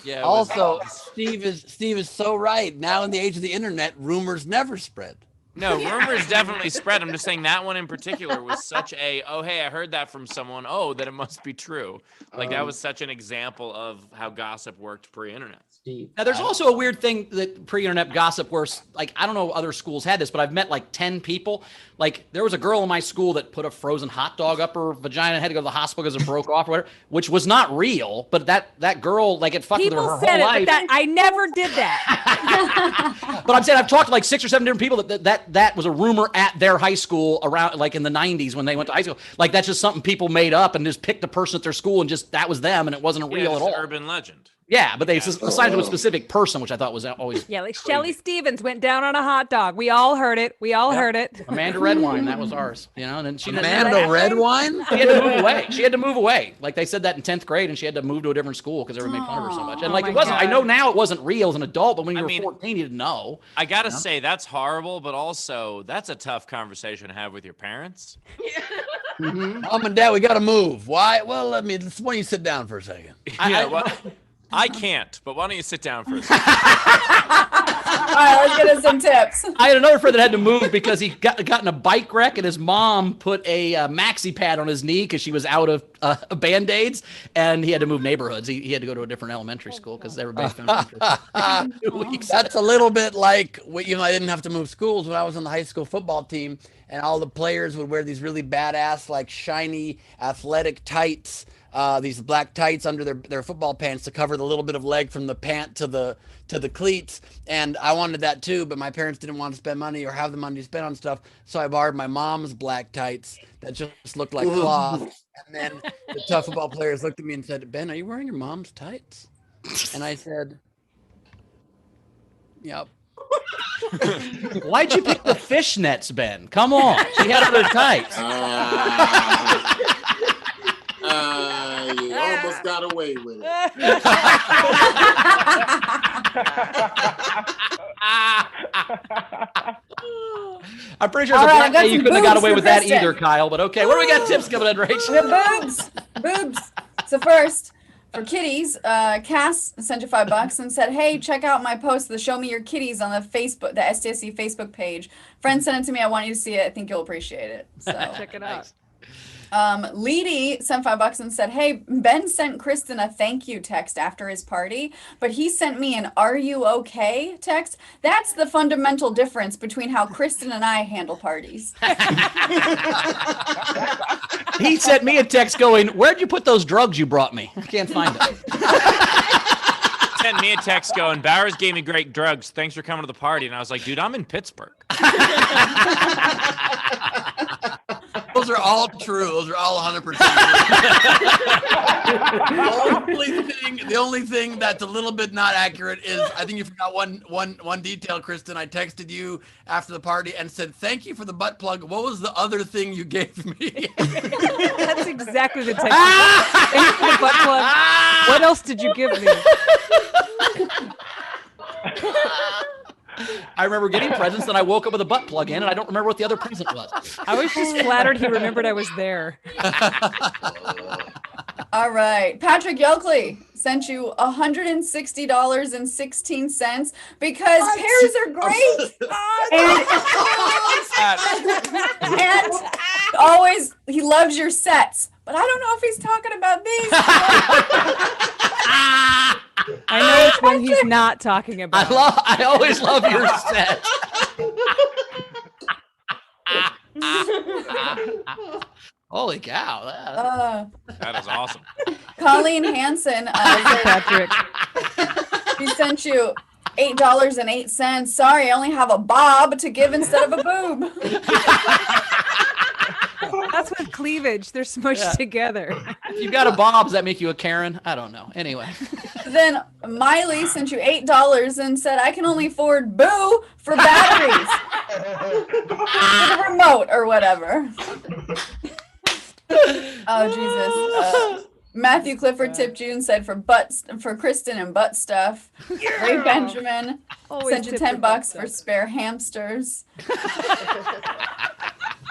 Yeah. Also, Steve is so right. Now in the age of the internet, rumors never spread. No, rumors definitely spread. I'm just saying that one in particular was such a, hey, I heard that from someone. Oh, that it must be true. Like that was such an example of how gossip worked pre-internet. Now, there's also a weird thing that pre-internet gossip where, like, I don't know other schools had this, but I've met like 10 people. Like, there was a girl in my school that put a frozen hot dog up her vagina and had to go to the hospital because it broke off or whatever, which was not real. But that girl, like, it fucked with her whole life. But I never did that. But I'm saying I've talked to like 6 or 7 different people that was a rumor at their high school around like in the 90s when they went to high school. Like, that's just something people made up and just picked a person at their school and just that was them and it wasn't real at all. Urban legend. Yeah, but they assigned it to a specific person, which I thought was always. Yeah, like Shelly Stevens went down on a hot dog. We all heard it. We all heard it. Amanda Redwine, that was ours. And then she Amanda Redwine? She had to move away. She had to move away. Like they said that in 10th grade, and she had to move to a different school because everyone made fun of her so much. And like it wasn't. God. I know now it wasn't real as an adult, but when you were 14, you didn't know. I gotta say that's horrible, but also that's a tough conversation to have with your parents. Mom and Dad, we got to move. Why? Well, why don't you sit down for a second? I can't, but why don't you sit down for a second? All right, let's get us some tips. I had another friend that had to move because he got in a bike wreck, and his mom put a maxi pad on his knee because she was out of Band-Aids, and he had to move neighborhoods. He had to go to a different elementary school because everybody's been for 2 weeks. That's a little bit like, I didn't have to move schools when I was on the high school football team, and all the players would wear these really badass, like shiny, athletic tights. These black tights under their football pants to cover the little bit of leg from the pant to the cleats, and I wanted that too, but my parents didn't want to spend money or have the money to spend on stuff, so I borrowed my mom's black tights that just looked like cloth. And then the tough football players looked at me and said, "Ben, are you wearing your mom's tights?" And I said, "Yep." Why'd you pick the fishnets, Ben? Come on, she had other tights. You almost got away with it. I'm pretty sure there's a black day you couldn't have got away with that either, Kyle, but okay. What do we got tips coming in, Rachel? The boobs. So first, for kitties, Cass sent you $5 and said, "Hey, check out my post, the Show Me Your Kitties on the STSC Facebook page. Friend sent it to me. I want you to see it. I think you'll appreciate it." So check it out. Leedy sent $5 and said, "Hey, Ben sent Kristin a thank you text after his party, but he sent me an 'Are you okay?' text. That's the fundamental difference between how Kristin and I handle parties." He sent me a text going, "Where'd you put those drugs you brought me? I can't find them." Sent me a text going, "Bowers gave me great drugs. Thanks for coming to the party." And I was like, "Dude, I'm in Pittsburgh." Those are all true. Those are all 100% true. The only thing that's a little bit not accurate is I think you forgot one detail, Kristin. I texted you after the party and said, "Thank you for the butt plug. What was the other thing you gave me?" That's exactly the text. Thank you for the butt plug. What else did you give me? I remember getting presents, and I woke up with a butt plug in, and I don't remember what the other present was. I was just flattered he remembered I was there. All right. Patrick Yelkley sent you $160.16 because pears are great. And always, he loves your sets. But I don't know if he's talking about these. I know which one he's not talking about. I always love your set. Holy cow. That is awesome. Colleen Hansen. Patrick. He sent you $8.08. Sorry, I only have a bob to give instead of a boob. That's with cleavage. They're smushed together. If you got a bob, does that make you a Karen? I don't know. Anyway. Then Miley sent you $8 and said, "I can only afford boo for batteries." For the remote or whatever. Oh, Jesus. Matthew Clifford tipped you and said for Kristin and butt stuff. Ray Benjamin sent you $10 for spare hamsters.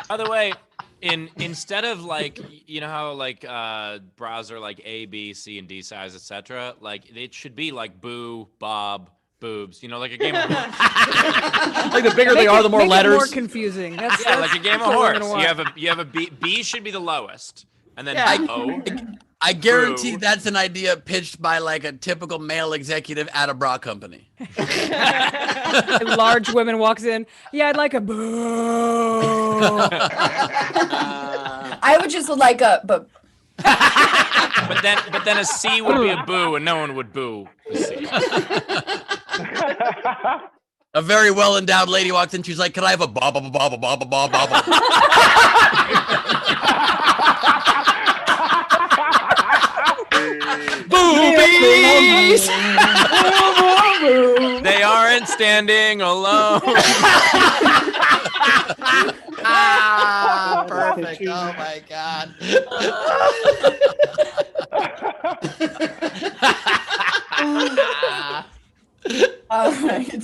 By the way, instead of like, you know how like bras are like A, B, C, and D size, etc. Like it should be like boo, bob, boobs. You know, like a game of horse. Like the bigger they are, the more letters. More confusing. That's like a game of horse. You have a B. B should be the lowest, and then O. I guarantee that's an idea pitched by like a typical male executive at a bra company. A large woman walks in. "Yeah, I'd like a boo." I would just like a but then a C would be a boo, and no one would boo the C. A very well endowed lady walks in. She's like, "Can I have a bob, bob, bob, bob, bob, bob, bob?" Boo! boobies. They aren't standing alone. Perfect. Oh my God. All right.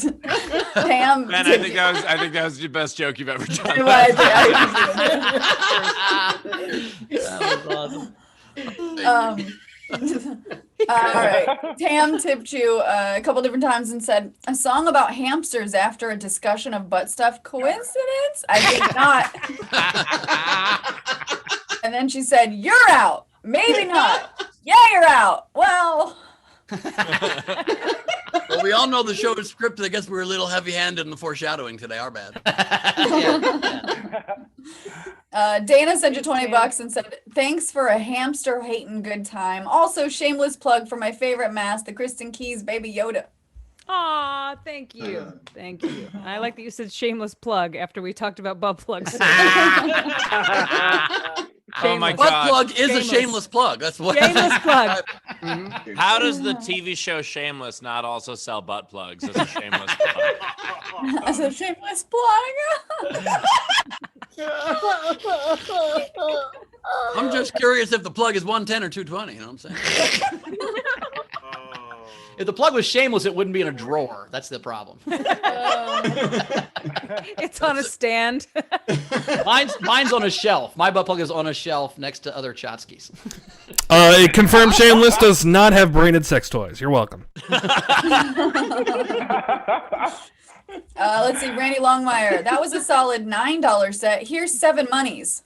Pam. Man, I think that was the best joke you've ever done. That was awesome. All right. Tam tipped you a couple different times and said a song about hamsters after a discussion of butt stuff. Coincidence? I think not. And then she said, "You're out." Maybe not. Yeah, you're out. Well. Well, we all know the show is scripted. I guess we were a little heavy-handed in the foreshadowing today. Our bad. Dana sent you $20 and said, "Thanks for a hamster hating good time. Also, shameless plug for my favorite mask, the Kristin Keys Baby Yoda." Aw, thank you. Thank you. I like that you said shameless plug after we talked about butt plugs. Oh my Butt God. plug is a shameless plug. That's what. Shameless plug. How does the TV show Shameless not also sell butt plugs as a shameless plug? As a shameless plug. I'm just curious if the plug is 110 or 220. You know what I'm saying? If the plug was shameless, it wouldn't be in a drawer. That's the problem. It's on a stand. Mine's on a shelf. My butt plug is on a shelf next to other Chotskys. It confirmed Shameless does not have branded sex toys. You're welcome. Let's see, Randy Longmire. That was a solid $9 set. Here's 7 monies.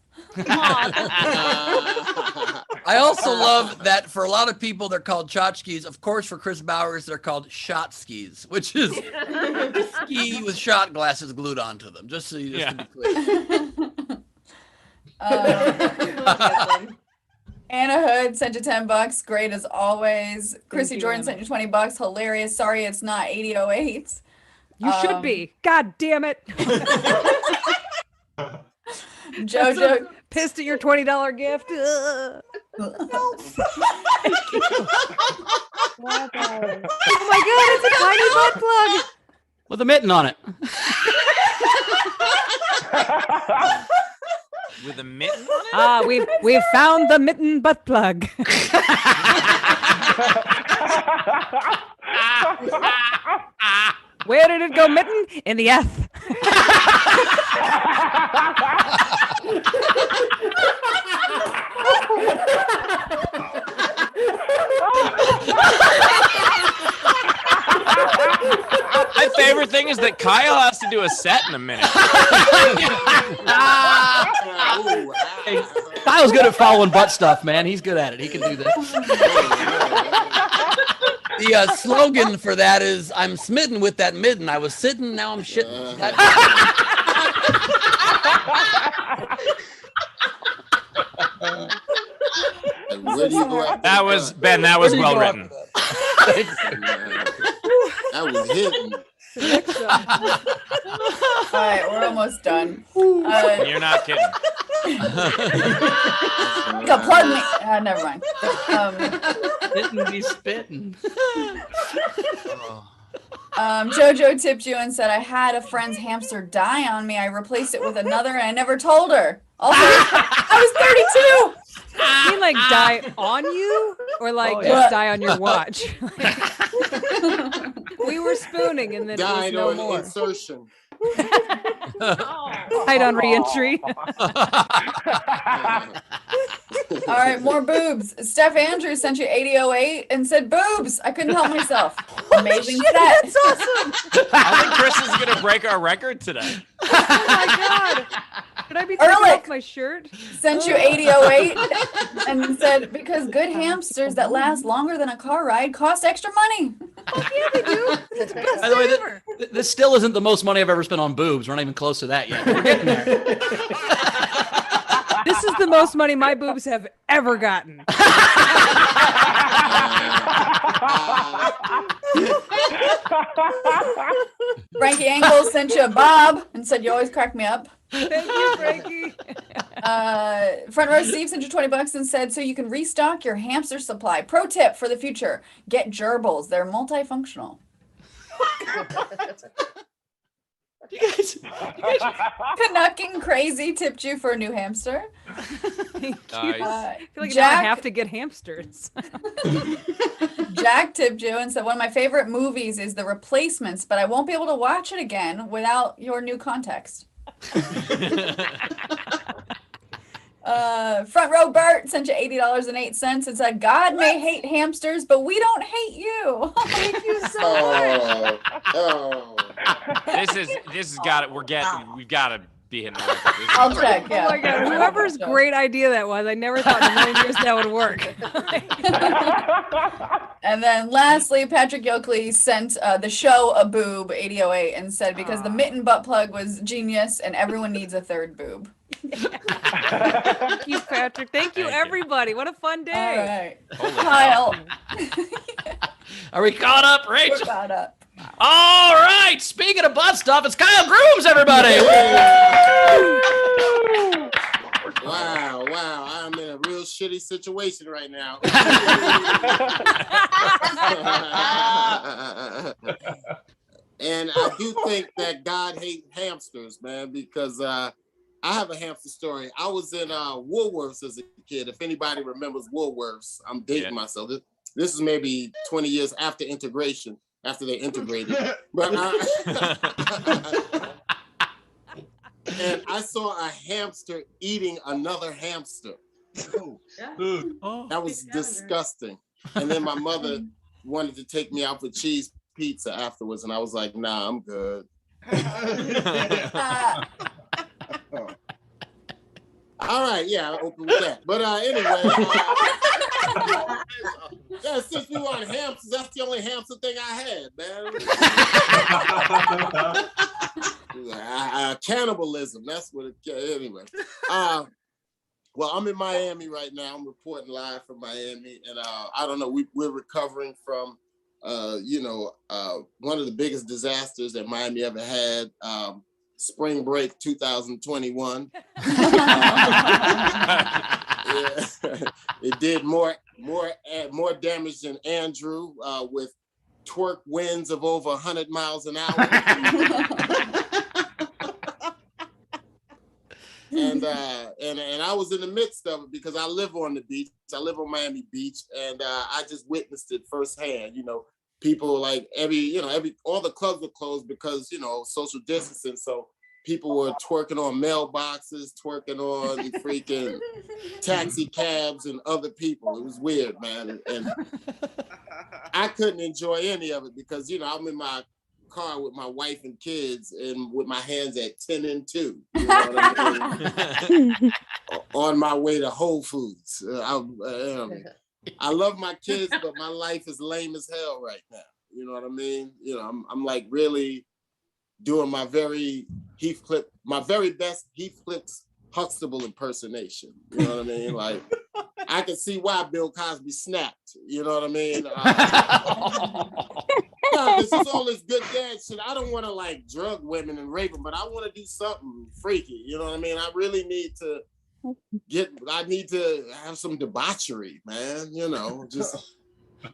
I also love that for a lot of people, they're called tchotchkes. Of course, for Chris Bowers, they're called shot skis, which is ski with shot glasses glued onto them. Just to be clear. Anna Hood sent you $10. Great as always. Chrissy you, Jordan Anna. sent you $20. Hilarious. Sorry it's not 8008. You should be. God damn it. Jojo. Pissed at your $20 gift. Oh my God, it's a tiny butt plug. With a mitten on it. With a mitten on it? We've found the mitten butt plug. Where did it go, mitten? In the F. My favorite thing is that Kyle has to do a set in a minute. Hey, Kyle's good at following butt stuff, man. He's good at it. He can do this. The slogan for that is, "I'm smitten with that midden. I was sitting, now I'm shitting." That was Ben. That was well written. That was hidden. All right, we're almost done. You're not kidding. Go plug me. Never mind. Didn't be spitting. Jojo tipped you and said, "I had a friend's hamster die on me. I replaced it with another and I never told her. Also, I was 32. You mean like die on you? Or like just die on your watch? We were spooning and then Died it was no on more. insertion. Died on re-entry. All right, more boobs. Steph Andrews sent you 8008 and said, "Boobs. I couldn't help myself." Amazing set. That's awesome. I think Chris is going to break our record today. Oh my God. Should I be taking off my shirt? Sent you 8008 and said, "Because good hamsters that last longer than a car ride cost extra money." Yeah, they do. It's the best By the way, thing ever. this still isn't the most money I've ever spent on boobs. We're not even close to that yet. We're getting there. This is the most money my boobs have ever gotten. Frankie Engels sent you a bob and said, "You always crack me up." Thank you, Frankie. Front row Steve sent you $20 and said, so you can restock your hamster supply. Pro tip for the future: get gerbils. They're multifunctional. You guys Canucking Crazy tipped you for a new hamster. Nice. I feel like Jack- now I have to get hamsters. Jack tipped you and said, one of my favorite movies is The Replacements, but I won't be able to watch it again without your new context. Front row Bert sent you $80.08 and said, God may hate hamsters, but we don't hate you. Thank you so much. This has got it. We've got to be hitting the record. This is I'll great. check, yeah. Oh my God, whoever's great idea that was, I never thought in a million years that would work. And then lastly, Patrick Yoakley sent the show a boob 8008 and said, because the mitten butt plug was genius and everyone needs a third boob. Thank you, Patrick. Thank you, everybody. What a fun day. All right. Kyle. Are we caught up, We're Rachel? caught up. All right. Speaking of butt stuff, it's Kyle Grooms, everybody. Wow, I'm in a real shitty situation right now. And I do think that God hates hamsters, man, because I have a hamster story. I was in Woolworths as a kid. If anybody remembers Woolworths, I'm dating myself. This is maybe 20 years after integration, after they integrated. But and I saw a hamster eating another hamster. That was disgusting. And then my mother wanted to take me out for cheese pizza afterwards, and I was like, nah, I'm good. All right, yeah, I'll open with that. But anyway, yeah, since we were on hamsters, that's the only hamster thing I had, man. Cannibalism, that's what it, anyway. Well, I'm in Miami right now. I'm reporting live from Miami, and I don't know, we're recovering from, one of the biggest disasters that Miami ever had. Spring break 2021. Yeah, it did more damage than Andrew with twerk winds of over 100 miles an hour. And I was in the midst of it because I live on the beach. I live on Miami Beach, and I just witnessed it firsthand. You know, people like all the clubs were closed because social distancing. So people were twerking on mailboxes, twerking on freaking taxi cabs and other people. It was weird, man, and I couldn't enjoy any of it because I'm in my car with my wife and kids and with my hands at 10 and 2, you know what I mean? On my way to Whole Foods. I love my kids, but my life is lame as hell right now. You know what I mean? I'm like really doing my very best Heathcliff's Huxtable impersonation. You know what I mean? Like, I can see why Bill Cosby snapped. You know what I mean? This is all this good dad shit. I don't want to like drug women and rape them, but I want to do something freaky. You know what I mean? I really need to have some debauchery, man. Just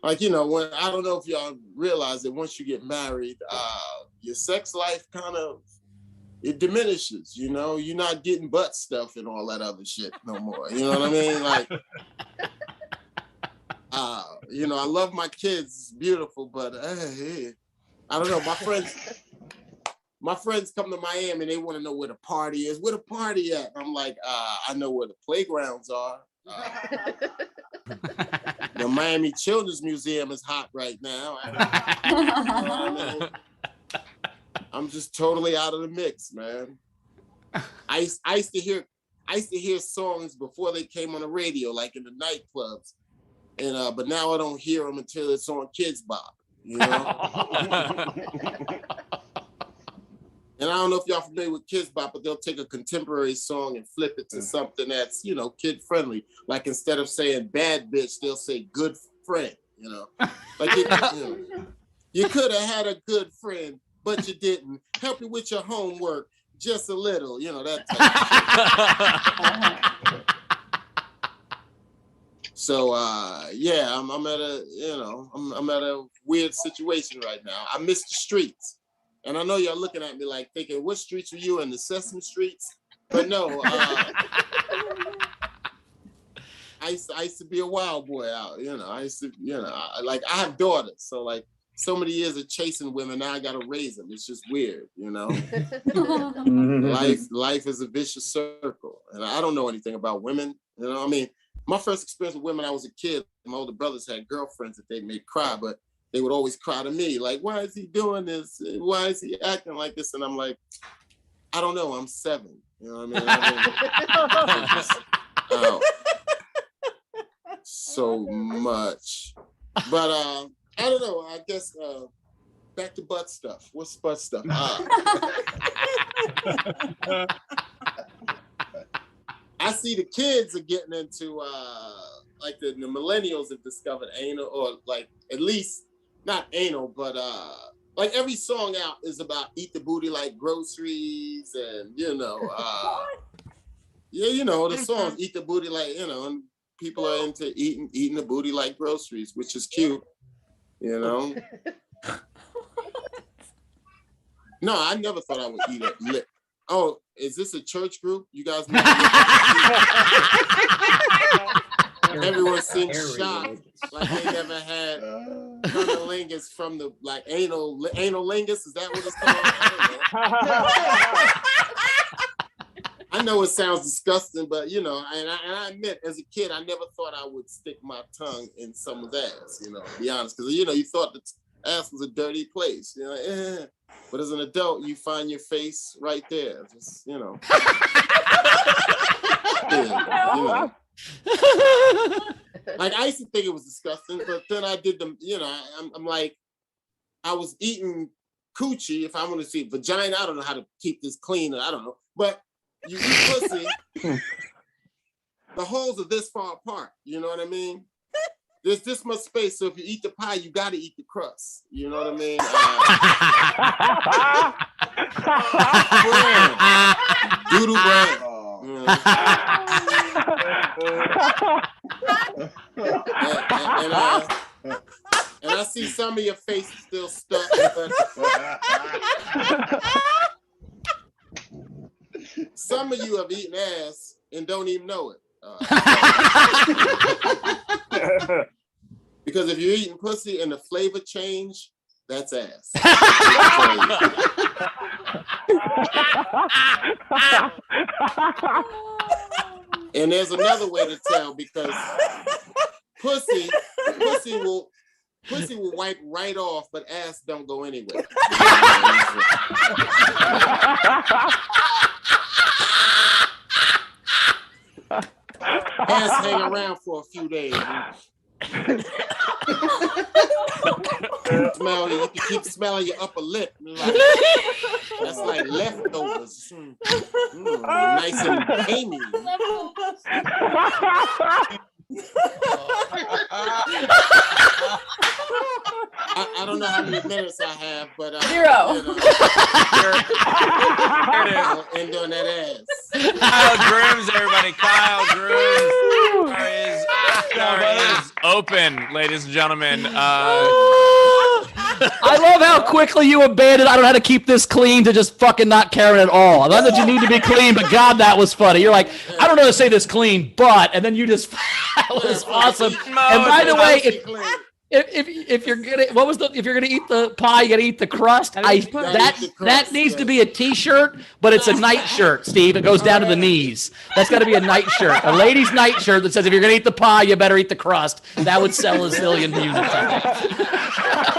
like, when, I don't know if y'all realize that once you get married, your sex life it diminishes, you're not getting butt stuff and all that other shit no more. You know what I mean? Like, I love my kids, it's beautiful, but I don't know. My friends come to Miami and they want to know where the party is. Where the party at? I'm like, I know where the playgrounds are. The Miami Children's Museum is hot right now. I'm just totally out of the mix, man. I used to hear songs before they came on the radio, like in the nightclubs, and but now I don't hear them until it's on Kids Bop, And I don't know if y'all familiar with Kids Bop, but they'll take a contemporary song and flip it to something that's kid friendly. Like instead of saying bad bitch, they'll say good friend. Like you could have had a good friend, but you didn't. Help you with your homework. just a little, you know, that type of shit. So yeah, I'm at a, you know, I'm at a weird situation right now. I miss the streets. And I know y'all looking at me like thinking, what streets are you in, the Sesame Streets? But no, I used to be a wild boy out, you know. I used to, you know, I have daughters, so like so many years of chasing women, now I gotta raise them. It's just weird, you know. Life is a vicious circle, and I don't know anything about women, you know. I mean, my first experience with women, I was a kid. My older brothers had girlfriends that they made cry, but they would always cry to me, like, why is he doing this? Why is he acting like this? And I'm like, I don't know, I'm 7. You know what I mean? So much. But I don't know, I guess back to butt stuff. What's butt stuff? I see the kids are getting into like the millennials have discovered anal, or like at least not anal, but like every song out is about eat the booty like groceries, and you know, yeah, you know, the songs eat the booty like, you know, and people are into eating the booty like groceries, which is cute, you know. No, I never thought I would eat a lip. Oh, is this a church group? You guys know? Everyone seems shocked, like they never had cunnilingus from the like anal lingus. Is that what it's called? I know it sounds disgusting, but you know, and I admit, as a kid, I never thought I would stick my tongue in someone's ass. You know, to be honest, because you know, you thought the ass was a dirty place. You know, but as an adult, you find your face right there. Just you know. Yeah, you know. Like I used to think it was disgusting, but then I did them. You know, I'm like, I was eating coochie. If I want to see vagina, I don't know how to keep this clean. I don't know, but you eat pussy. The holes are this far apart. You know what I mean? There's this much space, so if you eat the pie, you got to eat the crust. You know what I mean? Doodle bread. And I see some of your face is still stuck. Some of you have eaten ass and don't even know it. Because if you're eating pussy and the flavor change, that's ass. And there's another way to tell, because pussy will wipe right off, but ass don't go anywhere. Ass hang around for a few days. Smell, you can keep smelling your upper lip. Like, that's like leftovers. Nice and gamey. I don't know how many minutes I have, but 0. You know, and doing that ass. Kyle Grooms, everybody. Kyle Grooms is open, ladies and gentlemen. I love how quickly you abandoned. I don't know how to keep this clean to just fucking not caring at all. Not that you need to be clean, but God, that was funny. You're like, I don't know how to say this clean, but, and then you just, that was awesome. And by the way, if you're gonna, if you're gonna eat the pie, you gotta eat the crust. That needs to be a t-shirt, but it's a night shirt, Steve. It goes down to the knees. That's got to be a night shirt, a lady's night shirt that says if you're gonna eat the pie, you better eat the crust. That would sell a zillion units.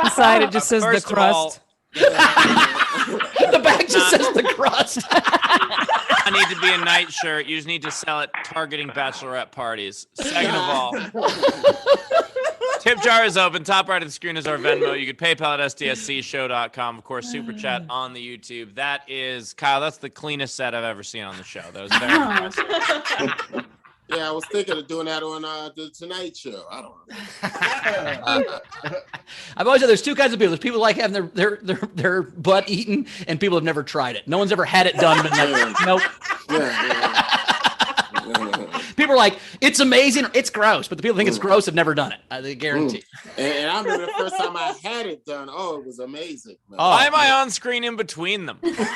Beside it just says the crust. The back just says the crust. I need to be a night shirt. You just need to sell it targeting bachelorette parties. Second of all, tip jar is open. Top right of the screen is our Venmo. You could PayPal at sdscshow.com. Of course, super chat on the YouTube. That is, Kyle, that's the cleanest set I've ever seen on the show. That was very impressive. Yeah, I was thinking of doing that on the Tonight Show. I don't know. I've always said there's two kinds of people. There's people who like having their butt eaten, and people have never tried it. No one's ever had it done, but like, nope. People are like, it's amazing, it's gross, but the people who think it's gross have never done it. I guarantee. And I remember the first time I had it done. Oh, it was amazing. Man. Why am I on screen in between them? People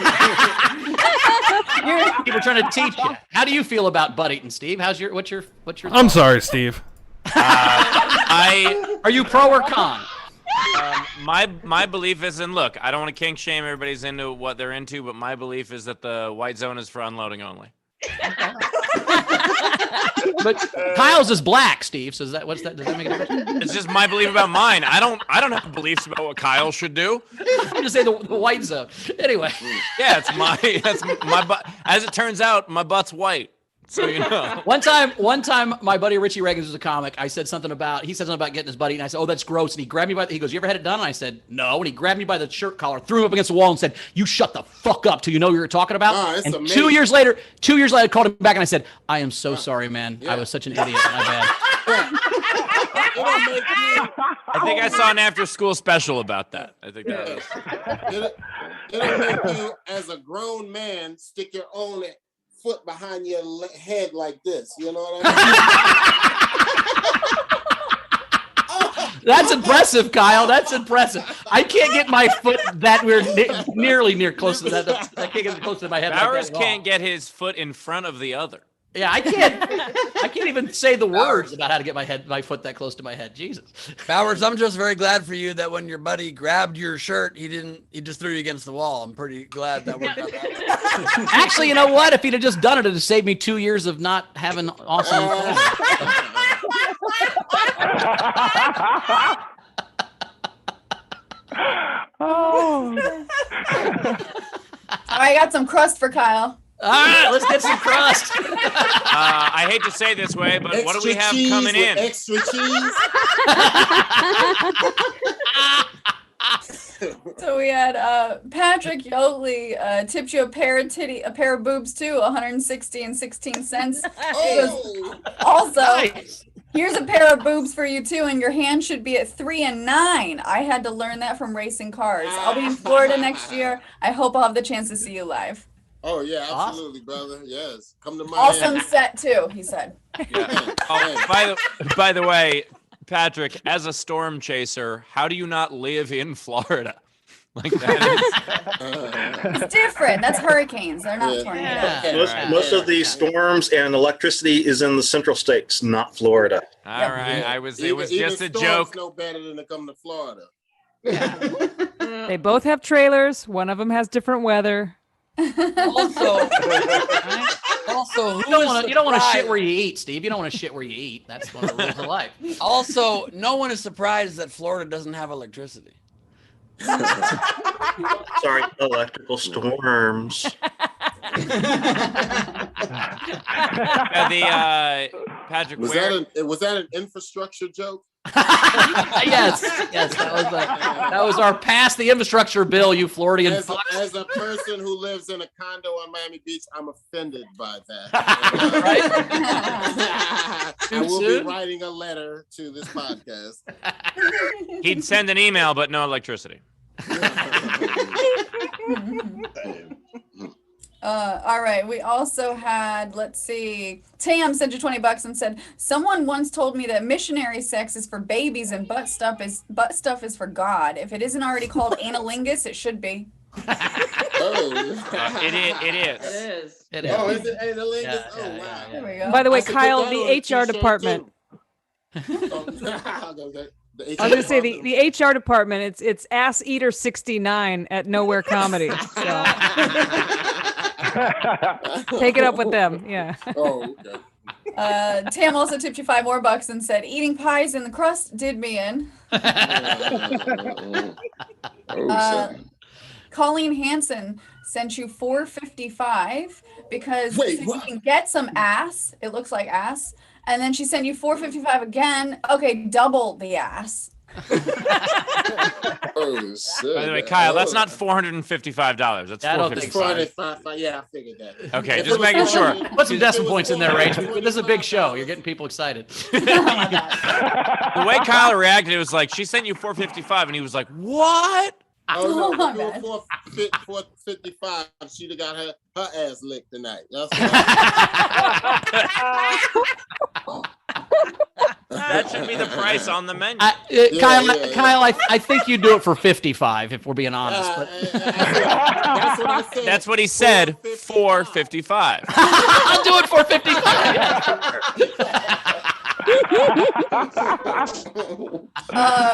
are trying to teach you. How do you feel about butt eating, Steve? What's your I'm sorry, Steve. Are you pro or con? My belief is, and look, I don't want to kink shame. Everybody's into what they're into, but my belief is that the white zone is for unloading only. But Kyle's is black, Steve. So does that make a difference? It's just my belief about mine. I don't have beliefs about what Kyle should do. I'm just saying the white zone. Anyway. Yeah, that's my butt. As it turns out, my butt's white. So you know. One time, my buddy Richie Reagans was a comic. He said something about getting his buddy, and I said, "Oh, that's gross." And he grabbed me he goes, "You ever had it done?" And I said, "No." And he grabbed me by the shirt collar, threw him up against the wall, and said, "You shut the fuck up till you know what you're talking about." And amazing. 2 years later, I called him back and I said, "I am so sorry, man. Yeah. I was such an idiot. My bad." I think I saw an after-school special about that. I think that was. It'll make you, as a grown man, stick your own foot behind your head like this. You know what I mean? That's impressive, Kyle. That's impressive. I can't get my foot that weird, near close to that. I can't get close to my head. Bowers like can't get his foot in front of the other. Yeah, I can't even say the words about how to get my foot that close to my head. Jesus. Bowers, I'm just very glad for you that when your buddy grabbed your shirt, he just threw you against the wall. I'm pretty glad that worked out that way. Actually, you know what? If he'd have just done it, it'd have saved me 2 years of not having awesome. All right, I got some crust for Kyle. All right, let's get some crust. I hate to say this way, but what do we have coming in? Extra cheese. So we had Patrick Yotley tipped you a pair of boobs too, 160 and 16 cents. Also, Nice. here's a pair of boobs for you too, and your hand should be at 3 and 9. I had to learn that from racing cars. I'll be in Florida next year. I hope I'll have the chance to see you live. Oh yeah, absolutely, brother. Yes, come to my Awesome set too, he said. Yeah. Oh, by the way, Patrick, as a storm chaser, how do you not live in Florida? Like that It's different. That's hurricanes. They're not tornadoes. Most of the storms and electricity is in the central states, not Florida. All right, it was just a storms joke. No better than to come to Florida. They both have trailers. One of them has different weather. Also, You don't want to shit where you eat, Steve. You don't want to shit where you eat. That's one of the rules of life. Also, no one is surprised that Florida doesn't have electricity. Sorry, electrical storms. Patrick, Was that an infrastructure joke? yes, that was our pass the infrastructure bill, you Floridian As fuck. as a person who lives in a condo on Miami Beach, I'm offended by that. I will be writing a letter to this podcast. He'd send an email, but no electricity. All right. We also had, let's see, Tam sent you $20 and said, someone once told me that missionary sex is for babies and butt stuff is for God. If it isn't already called analingus, it should be. It is. Oh, is it analingus? Yeah, oh, wow. There we go. By the way, I should put Kyle, that the on a HR t-shirt, department. The I was gonna say the HR department. It's Ass Eater 69 at Nowhere Comedy. So. Take it up with them. Yeah. Oh, okay. Tam also tipped you $5 more and said, eating pies in the crust did me in. Colleen Hansen sent you $4.55 because you can get some ass. It looks like ass. And then she sent you $4.55 again. Okay, double the ass. Oh, shit. By the way, Kyle, that's not $455. That's I don't think so. $455. Yeah, I figued that. Okay, If just it was making sure. Put some if it decimal was points in there, Rach. $425, This is a big show. You're getting people excited. The way Kyle reacted, it was like, she sent you $455, and he was like, what? Oh, no, Oh, if it my was $455, she'd have got her ass licked tonight. That's That should be the price on the menu. Kyle, I think you do it for 55 if we're being honest. But That's what I said. That's what he said. $455. I'll do it for 55.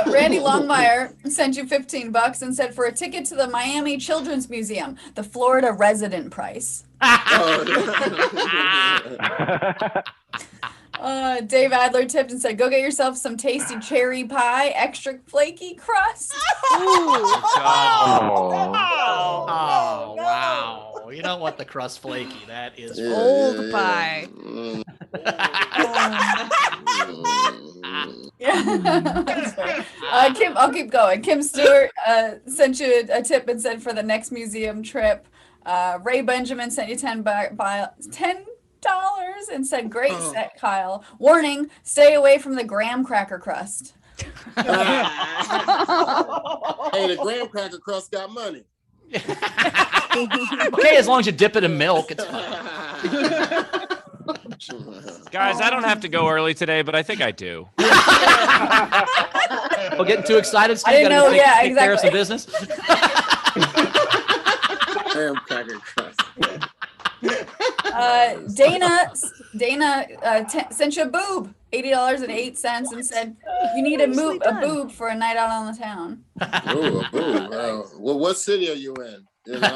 Randy Longmire sent you $15 and said for a ticket to the Miami Children's Museum, the Florida resident price. Dave Adler tipped and said, go get yourself some tasty cherry pie, extra flaky crust. Oh, wow. You don't want the crust flaky. That is Old pie. Kim, I'll keep going. Kim Stewart sent you a tip and said for the next museum trip. Ray Benjamin sent you $10 and said, great set, Kyle. Warning, stay away from the graham cracker crust. Hey, the graham cracker crust got money. okay as long as you dip it in milk. It's fine. Guys, I don't have to go early today, but I think I do. Well, getting too excited, Steve. I didn't know. Yeah, take care of some business. Graham cracker crust. Dana sent you a boob, $80.08, and said you need a boob for a night out on the town. Ooh, a boob. Well, what city are you in? You know,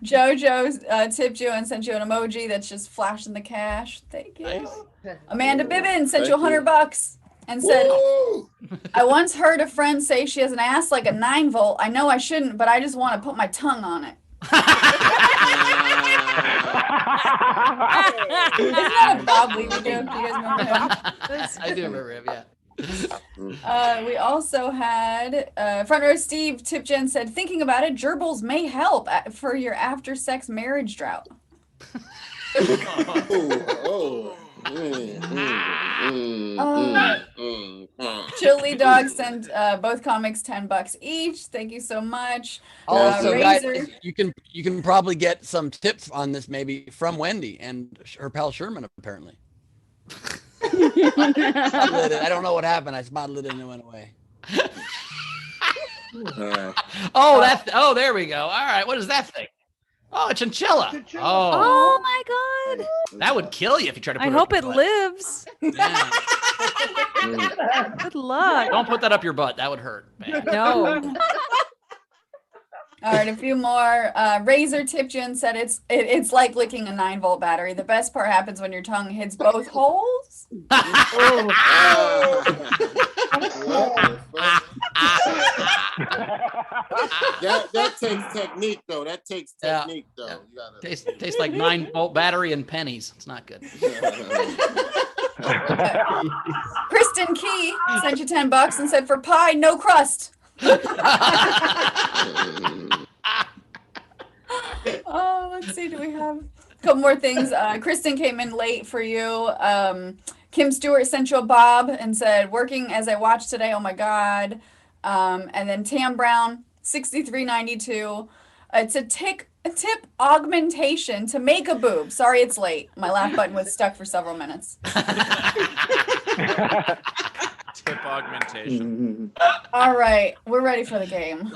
JoJo tipped you and sent you an emoji that's just flashing the cash. Thank you. Nice. Amanda Bibbin sent you $100 and said, I once heard a friend say she has an ass like a 9-volt. I know I shouldn't, but I just want to put my tongue on it. Isn't that a Bob Weaver joke? Do you guys remember him? I do remember him, yeah. We also had front row Steve tipped you and said, thinking about it, gerbils may help for your after sex marriage drought. Chili Dog sent both comics $10 each. Thank you so much. Also, guys, Razor. you can probably get some tips on this maybe from Wendy and her pal Sherman apparently. I don't know what happened. I spotted it and it went away. Oh, there we go. All right, what is that thing? Oh, a chinchilla. Oh my God. That would kill you if you tried to put I it hope up it your butt. lives. Yeah. Good luck. Don't put that up your butt. That would hurt. Man. No. All right, a few more. Razor tipped you and said it's like licking a 9-volt battery. The best part happens when your tongue hits both holes. That takes technique, though. That takes technique, though. Yeah. You gotta... Tastes like 9-volt battery and pennies. It's not good. Kristin Key sent you $10 and said for pie, no crust. Oh, let's see. Do we have a couple more things? Kristin came in late for you. Kim Stewart sent you a bob and said, working as I watched today. Oh my God. And then Tam Brown, $63.92. It's a tip augmentation to make a boob. Sorry, it's late. My laugh button was stuck for several minutes. Tip augmentation. All right, we're ready for the game.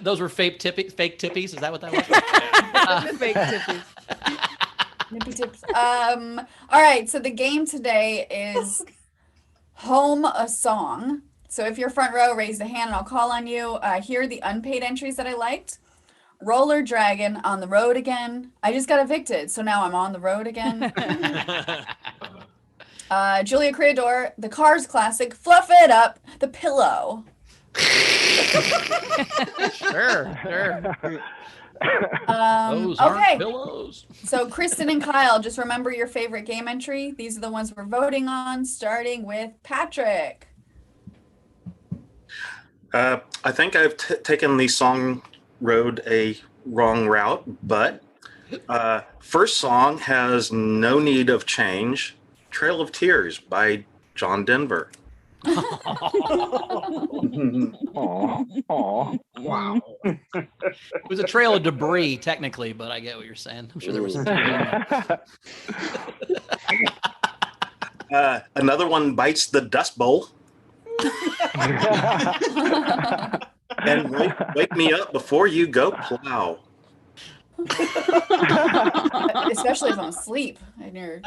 Those were fake tippies. Is that what that was? Fake tippies. Nippy tips. All right, so the game today is Home a Song. So if you're front row, raise the hand and I'll call on you. Here are the unpaid entries that I liked. Roller Dragon, On the Road Again. I just got evicted, so now I'm on the road again. Julia Creador, The Cars classic, Fluff It Up, The Pillow. Sure. Those aren't Okay. pillows. So Kristin and Kyle, just remember your favorite game entry. These are the ones we're voting on, starting with Patrick. I think I've taken the song road a wrong route, but first song has No Need of Change, Trail of Tears by John Denver. Wow. It was a trail of debris, technically, but I get what you're saying. I'm sure there was some. Another one bites the Dust Bowl. And wake me up before you go plow. Especially if I'm asleep and you're.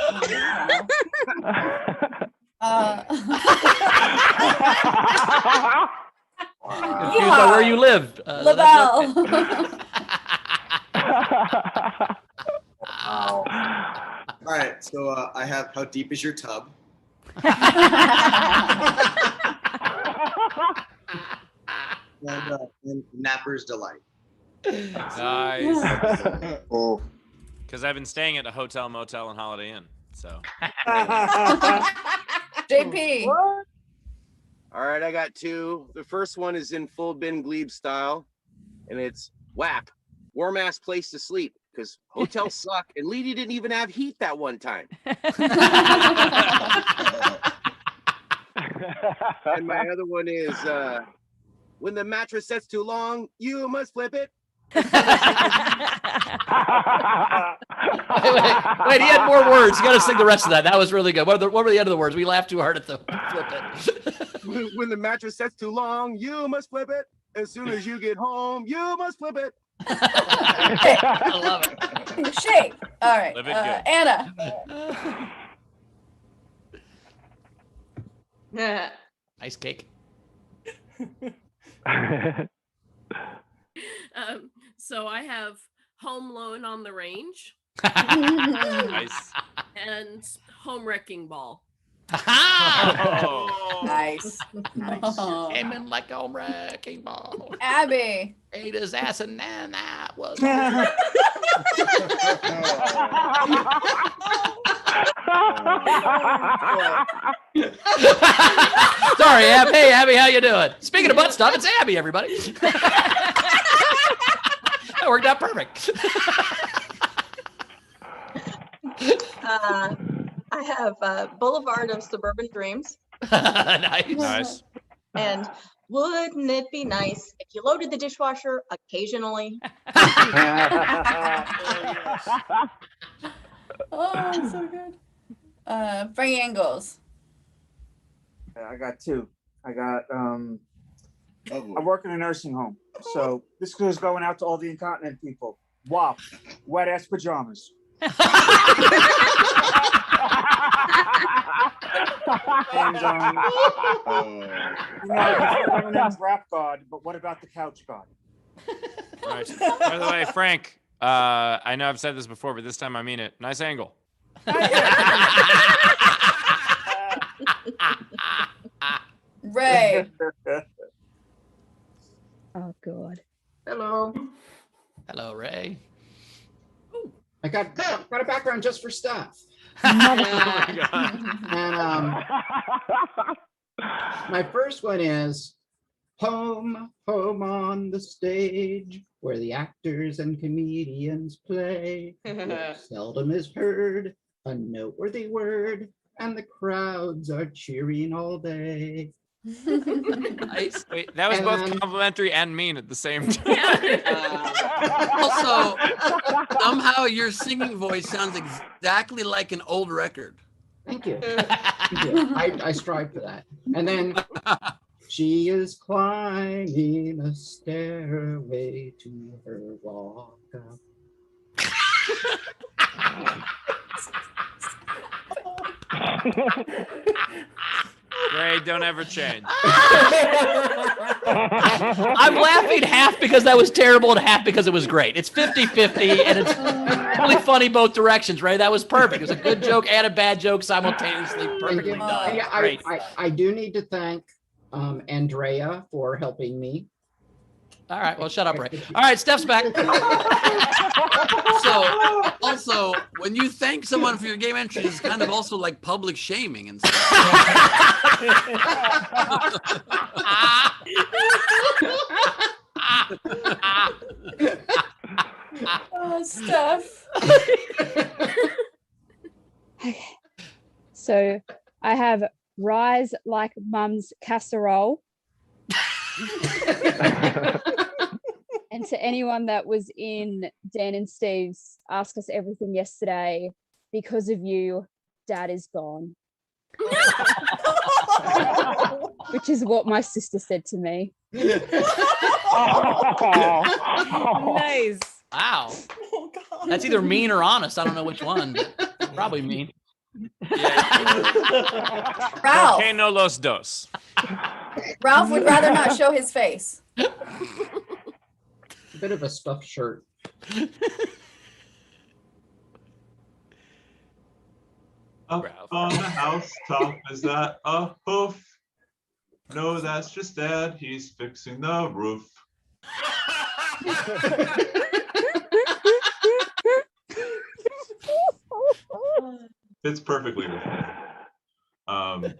Confused by where you live. LaBelle. Wow. All right, so I have How Deep Is Your Tub? and Napper's Delight. Nice. Oh. Because I've been staying at a hotel, motel, and Holiday Inn. So. JP. What? All right, I got two. The first one is in full Ben Gleib style, and it's WAP, warm ass place to sleep, because hotels suck, and Leedy didn't even have heat that one time. And my other one is when the mattress sets too long, you must flip it. Wait, he had more words. You got to sing the rest of that. That was really good. What were the end of the words? We laughed too hard at the flip it. When the mattress sets too long, you must flip it. As soon as you get home, you must flip it. I love it. Shape. All right. Live it good. Anna. Ice cake. So I have Home Loan on the Range. Nice. And Home Wrecking Ball. Oh. Nice. Aiming like a wrecking ball. Abby. Ate his ass and then that was. Sorry, Abby. Hey, Abby, how you doing? Speaking of butt stuff, it's Abby, everybody. That worked out perfect. I have Boulevard of Suburban Dreams. Nice. And wouldn't it be nice if you loaded the dishwasher occasionally? Oh, so good. Frank Angles. I got two. I got I work in a nursing home, so this is going out to all the incontinent people. WAP, wet ass pajamas. And everyone's rap god, but what about the couch god? Right. By the way, Frank, I know I've said this before, but this time I mean it. Nice angle. Ray. Oh, God. Hello. Hello, Ray. I got a background just for staff. My first one is home on the stage where the actors and comedians play. Where seldom is heard a noteworthy word, and the crowds are cheering all day. Nice. Wait, that was both complimentary and mean at the same time. Also, somehow your singing voice sounds exactly like an old record. Thank you. Thank you. I strive for that. And then she is climbing a stairway to her walk up. Ray, don't ever change. I'm laughing half because that was terrible and half because it was great. It's 50-50, and it's really funny both directions, Ray. That was perfect. It was a good joke and a bad joke simultaneously. Perfectly done. Yeah, Great. I do need to thank Andrea for helping me. All right. Well, shut up, Ray. All right, Steph's back. So, also, when you thank someone for your game entries, it's kind of also like public shaming and stuff. Oh, Steph. Okay. So I have rise like mum's casserole. And to anyone that was in Dan and Steve's Ask Us Everything yesterday, because of you, Dad is gone. Which is what my sister said to me. Nice. Wow. That's either mean or honest. I don't know which one, but probably mean. Ralph. Que no los dos. Ralph would rather not show his face. A bit of a stuffed shirt. Up on the housetop, is that a hoof? No, that's just Dad. He's fixing the roof. Fits perfectly with me.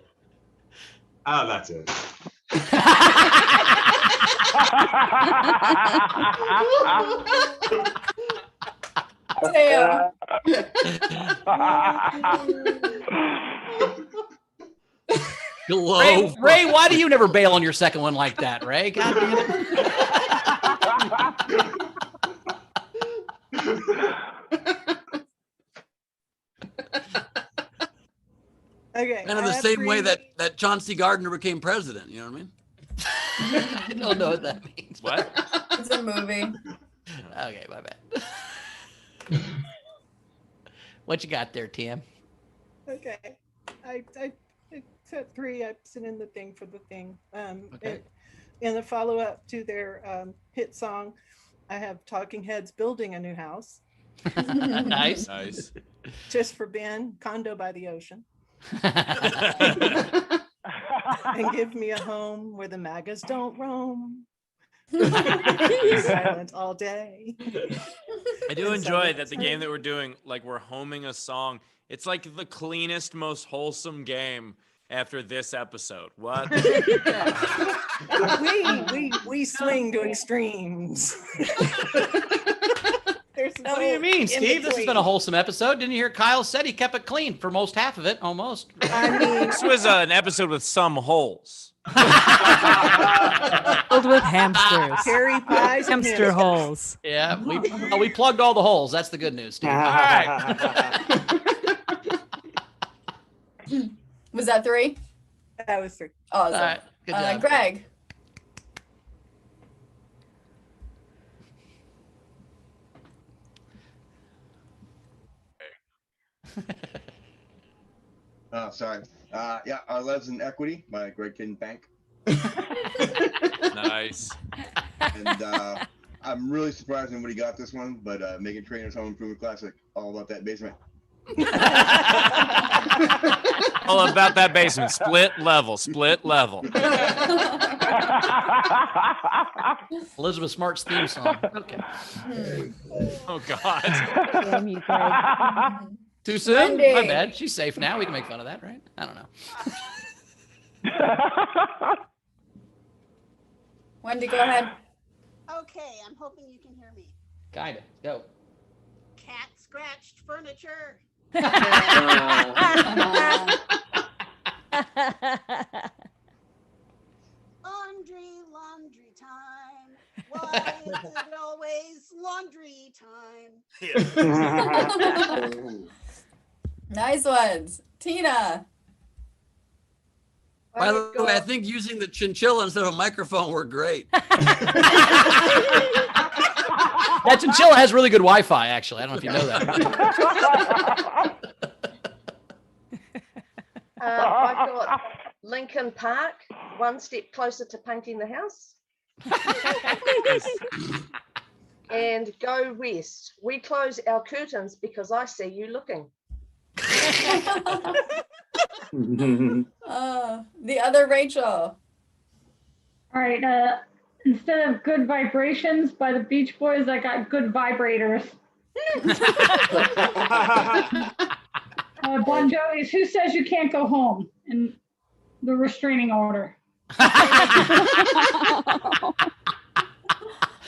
That's it. Damn. Ray, why do you never bail on your second one like that, Ray? God damn Okay. Kind of the same way that Chauncey Gardner became president. You know what I mean? I don't know what that means. What? It's a movie. Okay, my bad. What you got there, Tim? Okay. I said 3. I sent in the thing for the thing. Okay. In the follow-up to their hit song, I have Talking Heads building a new house. Nice. Nice. Just for Ben, condo by the ocean. And give me a home where the MAGAs don't roam. Silent all day. I do enjoy that the game that we're doing, like we're homing a song. It's like the cleanest, most wholesome game after this episode. What? we swing to extremes. There's no What do you mean, in Steve? This has been between. a wholesome episode. Didn't you hear Kyle said he kept it clean for most half of it, almost. I mean, This was an episode with some holes. Filled with hamsters. Cherry pies, and Hamster holes. Yeah, we plugged all the holes. That's the good news, Steve. All right. Was that 3? That was 3. Awesome. All right. Good job. Greg. Oh, sorry. Yeah, Our Lives in Equity by Greg Kidden Bank. Nice. And I'm really surprised nobody got this one, but Megan Trainor's Home Improvement Classic, all about that basement. All about that basement. Split level. Elizabeth Smart's theme song. Okay. Oh, God. Damn you, Greg. Too soon? Wendy. My bad. She's safe now. We can make fun of that, right? I don't know. Wendy, go ahead. Okay, I'm hoping you can hear me. Kinda. Go. Cat scratched furniture. Laundry time. Why is it always laundry time? Nice ones. Tina. By the way, I think using the chinchilla instead of a microphone worked great. That chinchilla has really good Wi-Fi, actually. I don't know if you know that. I've got Lincoln Park, one step closer to painting the house. And Go West. We close our curtains because I see you looking. The other Rachel. All right, Instead of Good Vibrations by the Beach Boys, I got Good Vibrators. Bon Jovi's Who Says You Can't Go Home? And the restraining order.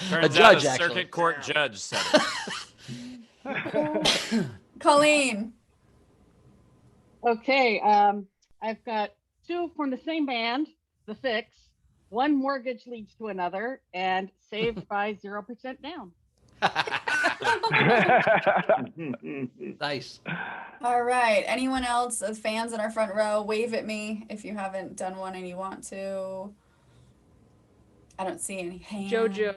Turns judge, out a actually. circuit court judge said it. Colleen. Okay, I've got two from the same band, The Fix. One mortgage leads to another, and Saved by 0% Down. Nice. All right. Anyone else, fans in our front row, wave at me if you haven't done one and you want to. I don't see any hands. JoJo.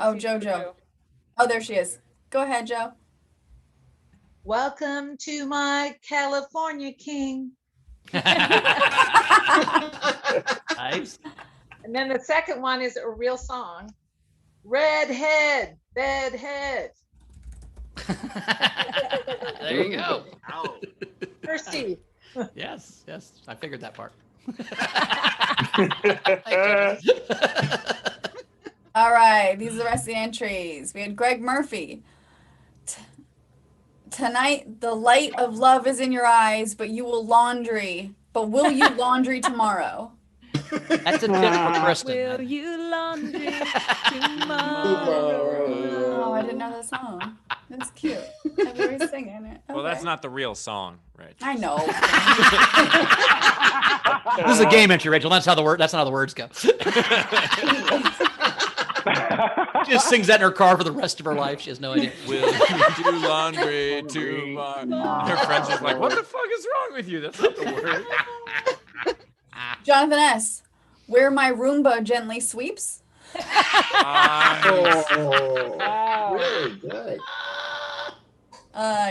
Oh, JoJo. Oh, there she is. Go ahead, Joe. Welcome to my California King. Nice. And then the second one is a real song. Redhead, bedhead. There you go. Percy. Yes, I figured that part. All right. These are the rest of the entries. We had Greg Murphy. Tonight, the light of love is in your eyes, but you will laundry. But will you laundry tomorrow? That's a tip for Kristin. Will you laundry tomorrow? Oh, I didn't know that song. That's cute. Everybody's singing it. Well, that's not the real song, right? I know. This is a game entry, Rachel. That's not how the words go. She just sings that in her car for the rest of her life. She has no idea. Will you do laundry tomorrow? Her friends are like, what the fuck is wrong with you? That's not the word. Jonathan S. Where my Roomba gently sweeps. Really good.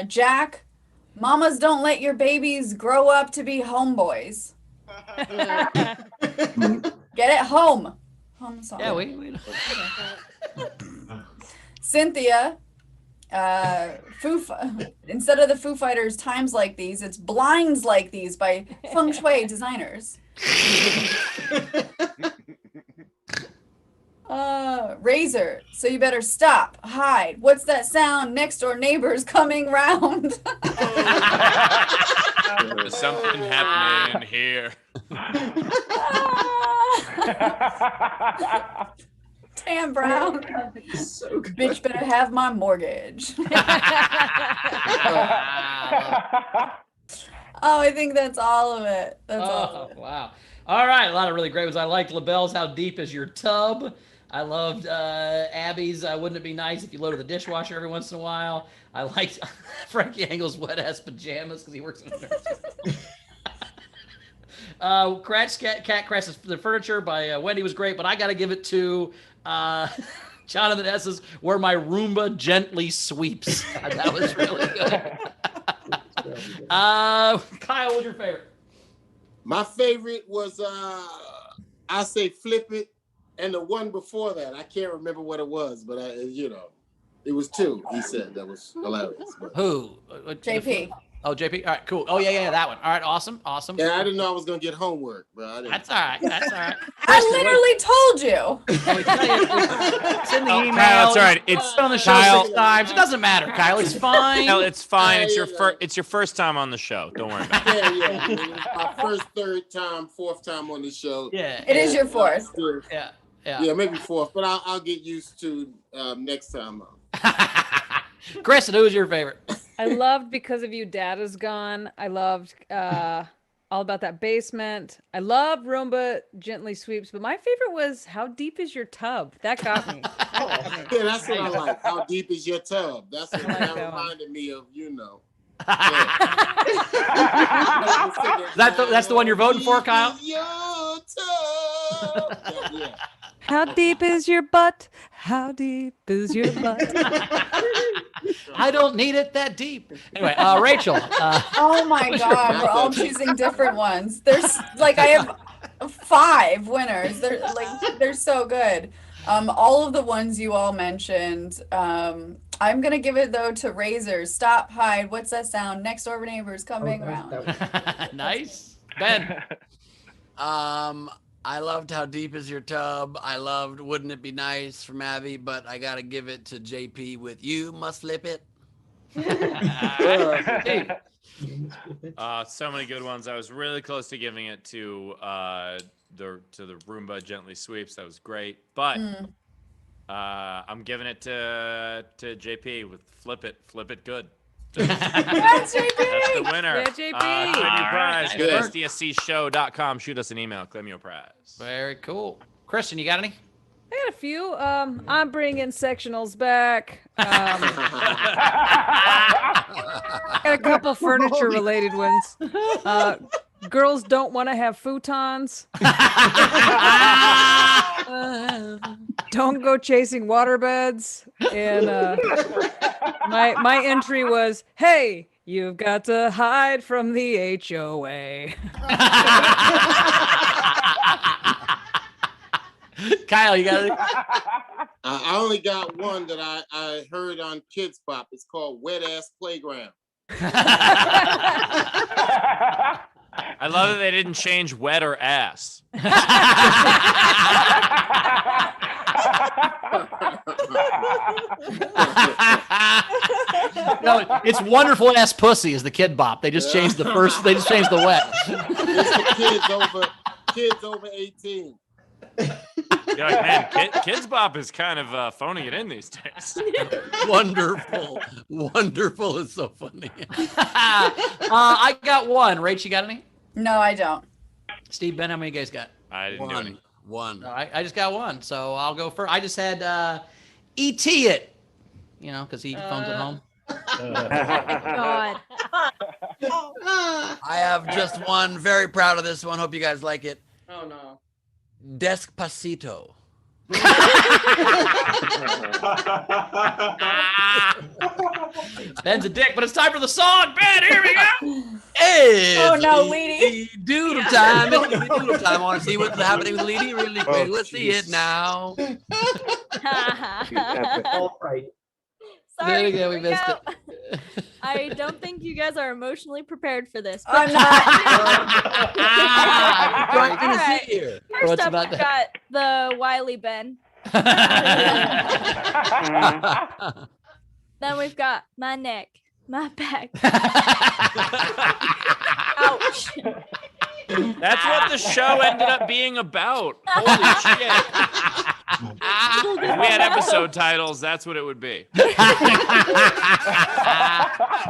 Jack. Mamas don't let your babies grow up to be homeboys. Get it? Home. Home song. Yeah, we Cynthia. Instead of the Foo Fighters Times Like These, it's Blinds Like These by Feng Shui Designers. Razor, so you better stop, hide. What's that sound? Next door neighbors coming round. There's something happening here. Tam Brown. So good. Bitch better have my mortgage. Oh, I think that's all of it. That's all of it. Wow. All right, a lot of really great ones. I liked LaBelle's How Deep Is Your Tub? I loved Abby's Wouldn't It Be Nice If You Loaded the Dishwasher Every Once in a While? I liked Frankie Engel's Wet Ass Pajamas because he works in a nursery. Cat Crashes the Furniture by Wendy was great, but I got to give it to Jonathan S.'s Where My Roomba Gently Sweeps. That was really good. Kyle, what's your favorite? My favorite was I say Flip It, and the one before that, I can't remember what it was, but it was two. He said that was hilarious. But. Who? JP. Oh, JP. All right, cool. Oh yeah, that one. All right, awesome. Yeah, I didn't know I was gonna get homework, but I didn't. That's all right. I literally told you. It's in the email. Kyle, it's all right. It's on the show Kyle. 6 times. It doesn't matter, Kyle. It's fine. Kyle, it's fine. It's your first time on the show. Don't worry about it. Yeah. It's my first, third time, fourth time on the show. Yeah. It is your fourth. Yeah. Yeah, maybe fourth, but I'll get used to next time. Kristin, who was your favorite? I loved Because of You, Dad Is Gone. I loved All About That Basement. I loved Roomba Gently Sweeps, but my favorite was How Deep Is Your Tub? That got me. Yeah, that's what I like. How deep is your tub? That's what that reminded me of, That's the one you're voting for, Kyle? Your tub. Yeah. How deep is your butt? How deep is your butt? I don't need it that deep. Anyway, Rachel. Oh my God, we're all choosing different ones. There's I have 5 winners. They're so good. All of the ones you all mentioned. I'm gonna give it though to Razor. Stop, hide. What's that sound? Next door neighbors coming around. Nice, Ben. I loved How Deep Is Your Tub. I loved Wouldn't It Be Nice from Abby, but I got to give it to JP with You Must Flip It. So many good ones. I was really close to giving it to the Roomba Gently Sweeps. That was great, but I'm giving it to JP with Flip It Good. That's JP. That's the winner. Yeah, JP. Claim your prize. Go to Good. sdscshow.com. Shoot us an email. Claim your prize. Very cool. Kristin, you got any? I got a few. I'm bringing sectionals back. Got a couple furniture related ones. Girls don't want to have futons. Don't go chasing waterbeds. And my entry was, hey, you've got to hide from the HOA. Kyle, you got it? I only got one that I heard on Kids Pop. It's called Wet Ass Playground. I love that they didn't change wet or ass. No, it's Wonderful Ass Pussy is the Kid Bop. They just changed the first. They just changed the wet. It's for kids over 18. You're like, man, Kids Bop is kind of phoning it in these days. Wonderful. Wonderful is so funny. I got one. Rach, you got any? No, I don't. Steve, Ben, how many you guys got? I didn't do any. One. No, I just got one, so I'll go first. I just had E.T. it, because he phones at home. God. I have just one. Very proud of this one. Hope you guys like it. Oh no. Despacito. Ben's a dick, but it's time for the song. Ben, here we go. Oh no, Leedy. Doodle time. It's doodle time. I want to see what's happening with Leedy really quick. Let's see it now. All right. Sorry, There we go, we here missed go. I don't think you guys are emotionally prepared for this. I'm not. I'm going to Alright. see here. First What's up, about we've that? got the Wiley Ben. Then we've got my neck, my back. Ouch. That's what the show ended up being about. Holy shit. If we had episode titles, that's what it would be.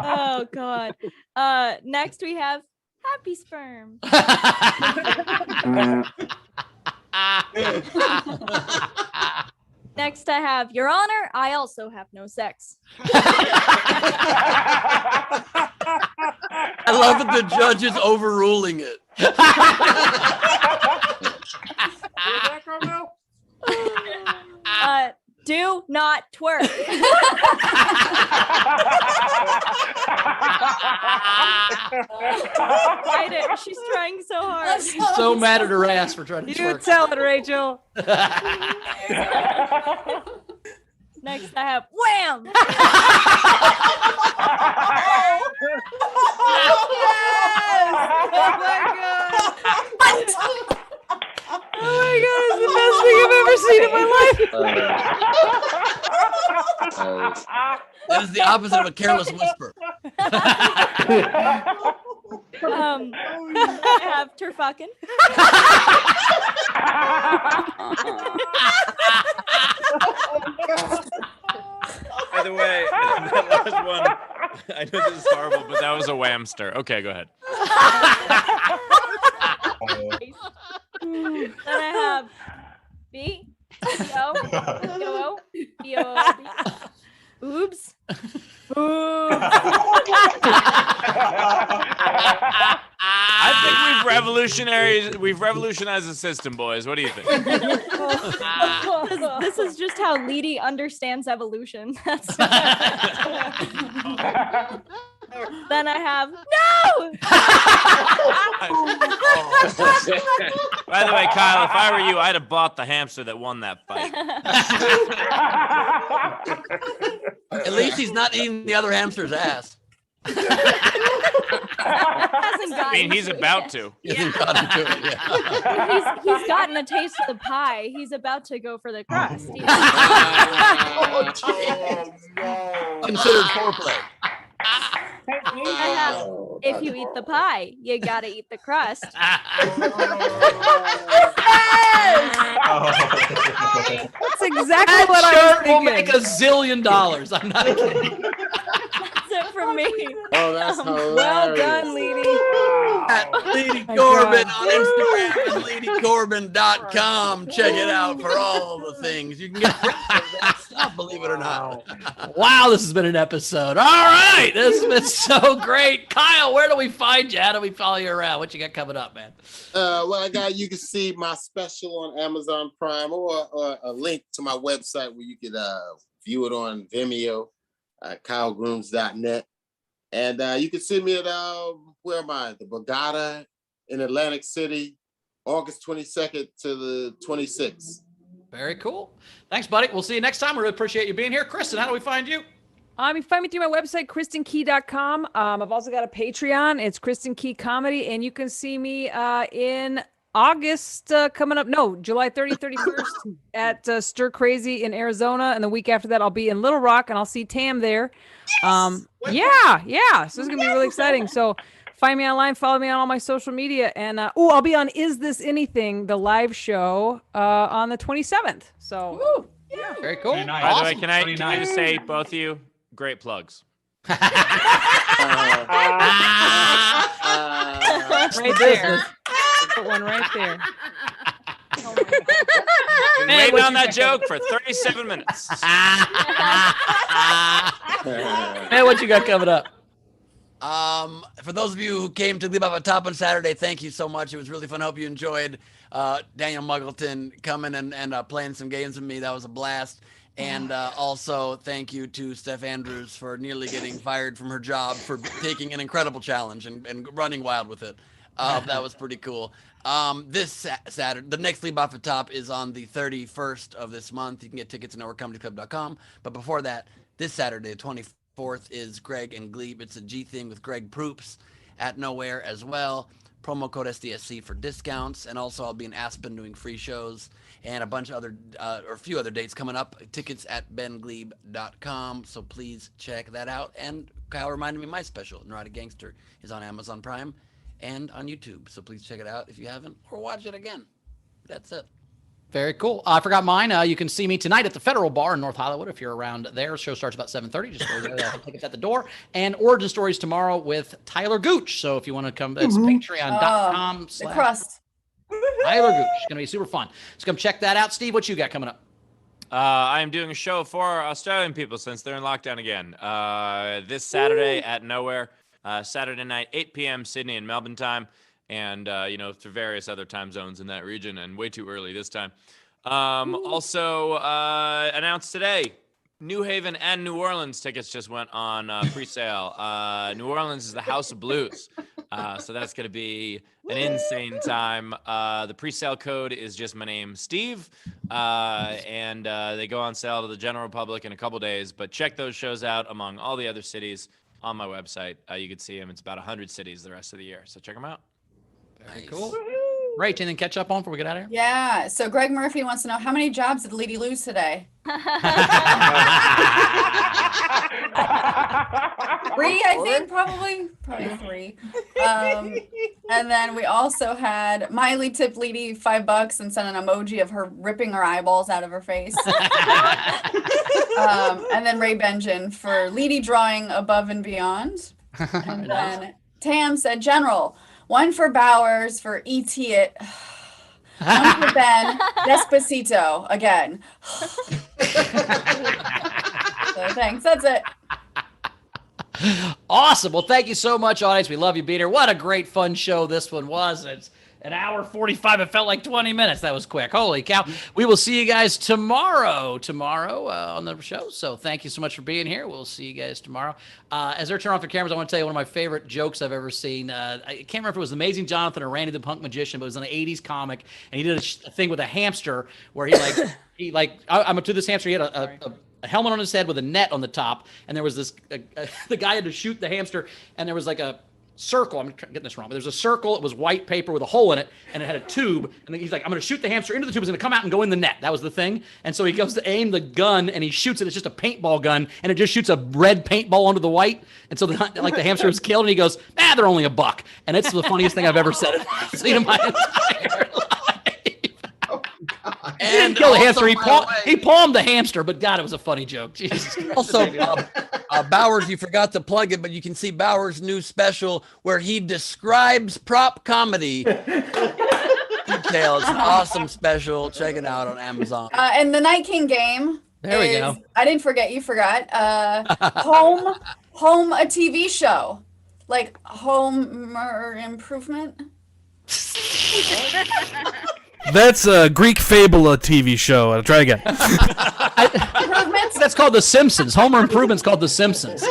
Oh God. Next we have Happy Sperm. Next I have Your Honor, I also have no sex. I love that the judge is overruling it. Do not twerk. Fight it. She's trying so hard. She's so mad at her ass for trying to You twerk. tell it, Rachel. Next I have Wham! Oh my God, it's the best thing I've ever seen in my life. That is the opposite of a careless whisper. I have Turfucking. By the way, that last one, I know this is horrible, but that was a whamster. Okay, go ahead. Then I have B, B-O, B-O-O, B-O-O-B. Boobs. Boobs. I think we've revolutionized the system, boys. What do you think? This is just how Leedy understands evolution. That's Then I have no. By the way, Kyle, if I were you, I'd have bought the hamster that won that fight. At least he's not eating the other hamster's ass. Hasn't I mean, he's gotten to it about yet. to. He hasn't gotten to it yet. He's gotten a taste of the pie. He's about to go for the crust. Considered foreplay. If you eat the pie, you gotta eat the crust. That's exactly That what I shirt was will thinking. make $1 zillion. I'm not kidding. That's it from me. Oh, that's hilarious. Well done, Leedy. At Lady my Corbin God. on Instagram and ladycorbin.com. Check it out for all the things. You can get free stuff, believe it or not. Wow, this has been an episode. All right, this has been so great. Kyle, where do we find you? How do we follow you around? What you got coming up, man? Well, you can see my special on Amazon Prime or a link to my website where you could view it on Vimeo, kylegrooms.net. And you can see me at, where am I? The Borgata in Atlantic City, August 22nd to the 26th. Very cool. Thanks, buddy. We'll see you next time. We really appreciate you being here. Kristin, how do we find you? You can find me through my website, kristinkey.com. I've also got a Patreon. It's Kristin Key Comedy. And you can see me in August coming up. No, July 30th, 31st at Stir Crazy in Arizona. And the week after that, I'll be in Little Rock and I'll see Tam there. Yeah. So it's going to be really exciting. So find me online, follow me on all my social media. And I'll be on Is This Anything, the live show on the 27th. So yeah, very cool. By the way, can I just say, both of you, great plugs. Right there. Put one right there. Been waiting on that joke for 37 minutes. Man, what you got coming up? For those of you who came to Gleib Off the Top on Saturday, thank you so much. It was really fun. I hope you enjoyed Daniel Muggleton coming and playing some games with me. That was a blast. And also thank you to Steph Andrews for nearly getting fired from her job for taking an incredible challenge and running wild with it. That was pretty cool. This Saturday, the next Gleib Off the Top is on the 31st of this month. You can get tickets at nowherecomedyclub.com. But before that, this Saturday, the 24th, is Greg and Gleib. It's a G thing with Greg Proops at Nowhere as well. Promo code SDSC for discounts. And also I'll be in Aspen doing free shows and a bunch of other, or a few other dates coming up. Tickets at bengleib.com. So please check that out. And Kyle reminded me my special, Neurotic Gangster, is on Amazon Prime and on YouTube. So please check it out if you haven't, or watch it again. That's it. Very cool. I forgot mine. You can see me tonight at the Federal Bar in North Hollywood if you're around there. The show starts about 7:30. Just go there. Tickets at the door. And Origin Stories tomorrow with Tyler Gooch. So if you want to come, it's patreon.com/ The crust. Tyler Gooch. It's going to be super fun. So come check that out. Steve, what you got coming up? I am doing a show for Australian people since they're in lockdown again. This Saturday at Nowhere. Saturday night, 8 p.m. Sydney and Melbourne time. And, through various other time zones in that region, and way too early this time. Also announced today, New Haven and New Orleans tickets just went on pre-sale. New Orleans is the House of Blues, so that's going to be an insane time. The pre-sale code is just my name, Steve, and they go on sale to the general public in a couple days. But check those shows out among all the other cities on my website. You can see them. It's about 100 cities the rest of the year, so check them out. Very cool. Rach, anything catch up on before we get out of here? Yeah. So Greg Murphy wants to know, how many jobs did Leedy lose today? 3, I think, probably 3. And then we also had Miley tip Leedy $5 and sent an emoji of her ripping her eyeballs out of her face. And then Ray Benjamin for Leedy drawing above and beyond. And then Tam said, General, 1 for Bowers for ET it. 1 for Ben, Despacito again. So thanks. That's it. Awesome. Well, thank you so much, audience. We love you being here. What a great, fun show this one was. It's an hour 45. It felt like 20 minutes. That was quick. Holy cow. We will see you guys tomorrow on the show. So thank you so much for being here. We'll see you guys tomorrow. As they're turning off the cameras, I want to tell you one of my favorite jokes I've ever seen. I can't remember if it was Amazing Jonathan or Randy the Punk Magician, but it was an 80s comic. And he did a thing with a hamster where I'm to this hamster. He had helmet on his head with a net on the top, and there was this the guy had to shoot the hamster, and there was like a circle. I'm getting this wrong, but there's a circle. It was white paper with a hole in it, and it had a tube. And he's like, I'm going to shoot the hamster into the tube. It's going to come out and go in the net. That was the thing. And so he goes to aim the gun, and he shoots it. It's just a paintball gun, and it just shoots a red paintball onto the white. And so the hamster was killed, and he goes, they're only $1. And it's the funniest thing I've ever seen in my entire life. And kill the hamster. He palmed the hamster, but God, it was a funny joke. Jesus. Also, Bowers, you forgot to plug it, but you can see Bowers' new special where he describes prop comedy detail. It's an awesome special. Check it out on Amazon. And the Night King game. There we go. I didn't forget. You forgot. Home, a TV show, like Home Improvement. That's a Greek fable, a TV show. I'll try again. Improvements? That's called The Simpsons. Homer Improvement's called The Simpsons.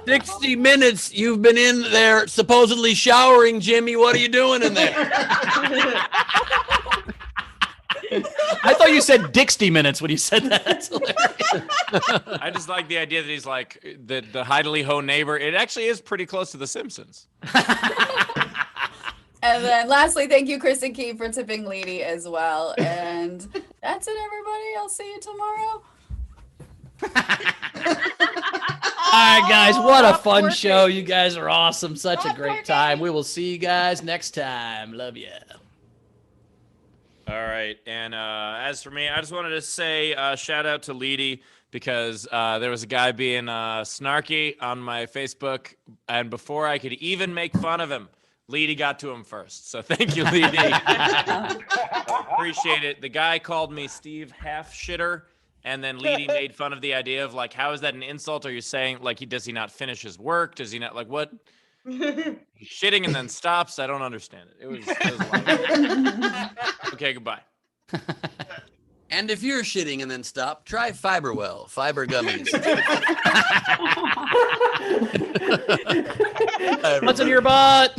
60 minutes you've been in there supposedly showering, Jimmy. What are you doing in there? I thought you said Dixty minutes when you said that. That's hilarious. I just like the idea that he's like the Heidely Ho neighbor. It actually is pretty close to The Simpsons. And then lastly, thank you, Kristin Key, for tipping Lady as well. And that's it, everybody. I'll see you tomorrow. All right, guys. What a fun show. You guys are awesome. Such a great time. We will see you guys next time. Love you. All right. And as for me, I just wanted to say shout out to Leedy because there was a guy being snarky on my Facebook. And before I could even make fun of him, Leedy got to him first. So thank you, Leedy. Appreciate it. The guy called me Steve Half Shitter. And then Leedy made fun of the idea of like, how is that an insult? Are you saying like, does he not finish his work? Does he not like what? He's shitting and then stops. I don't understand it. It was okay. Goodbye. And if you're shitting and then stop, try Fiberwell fiber gummies. What's in your butt?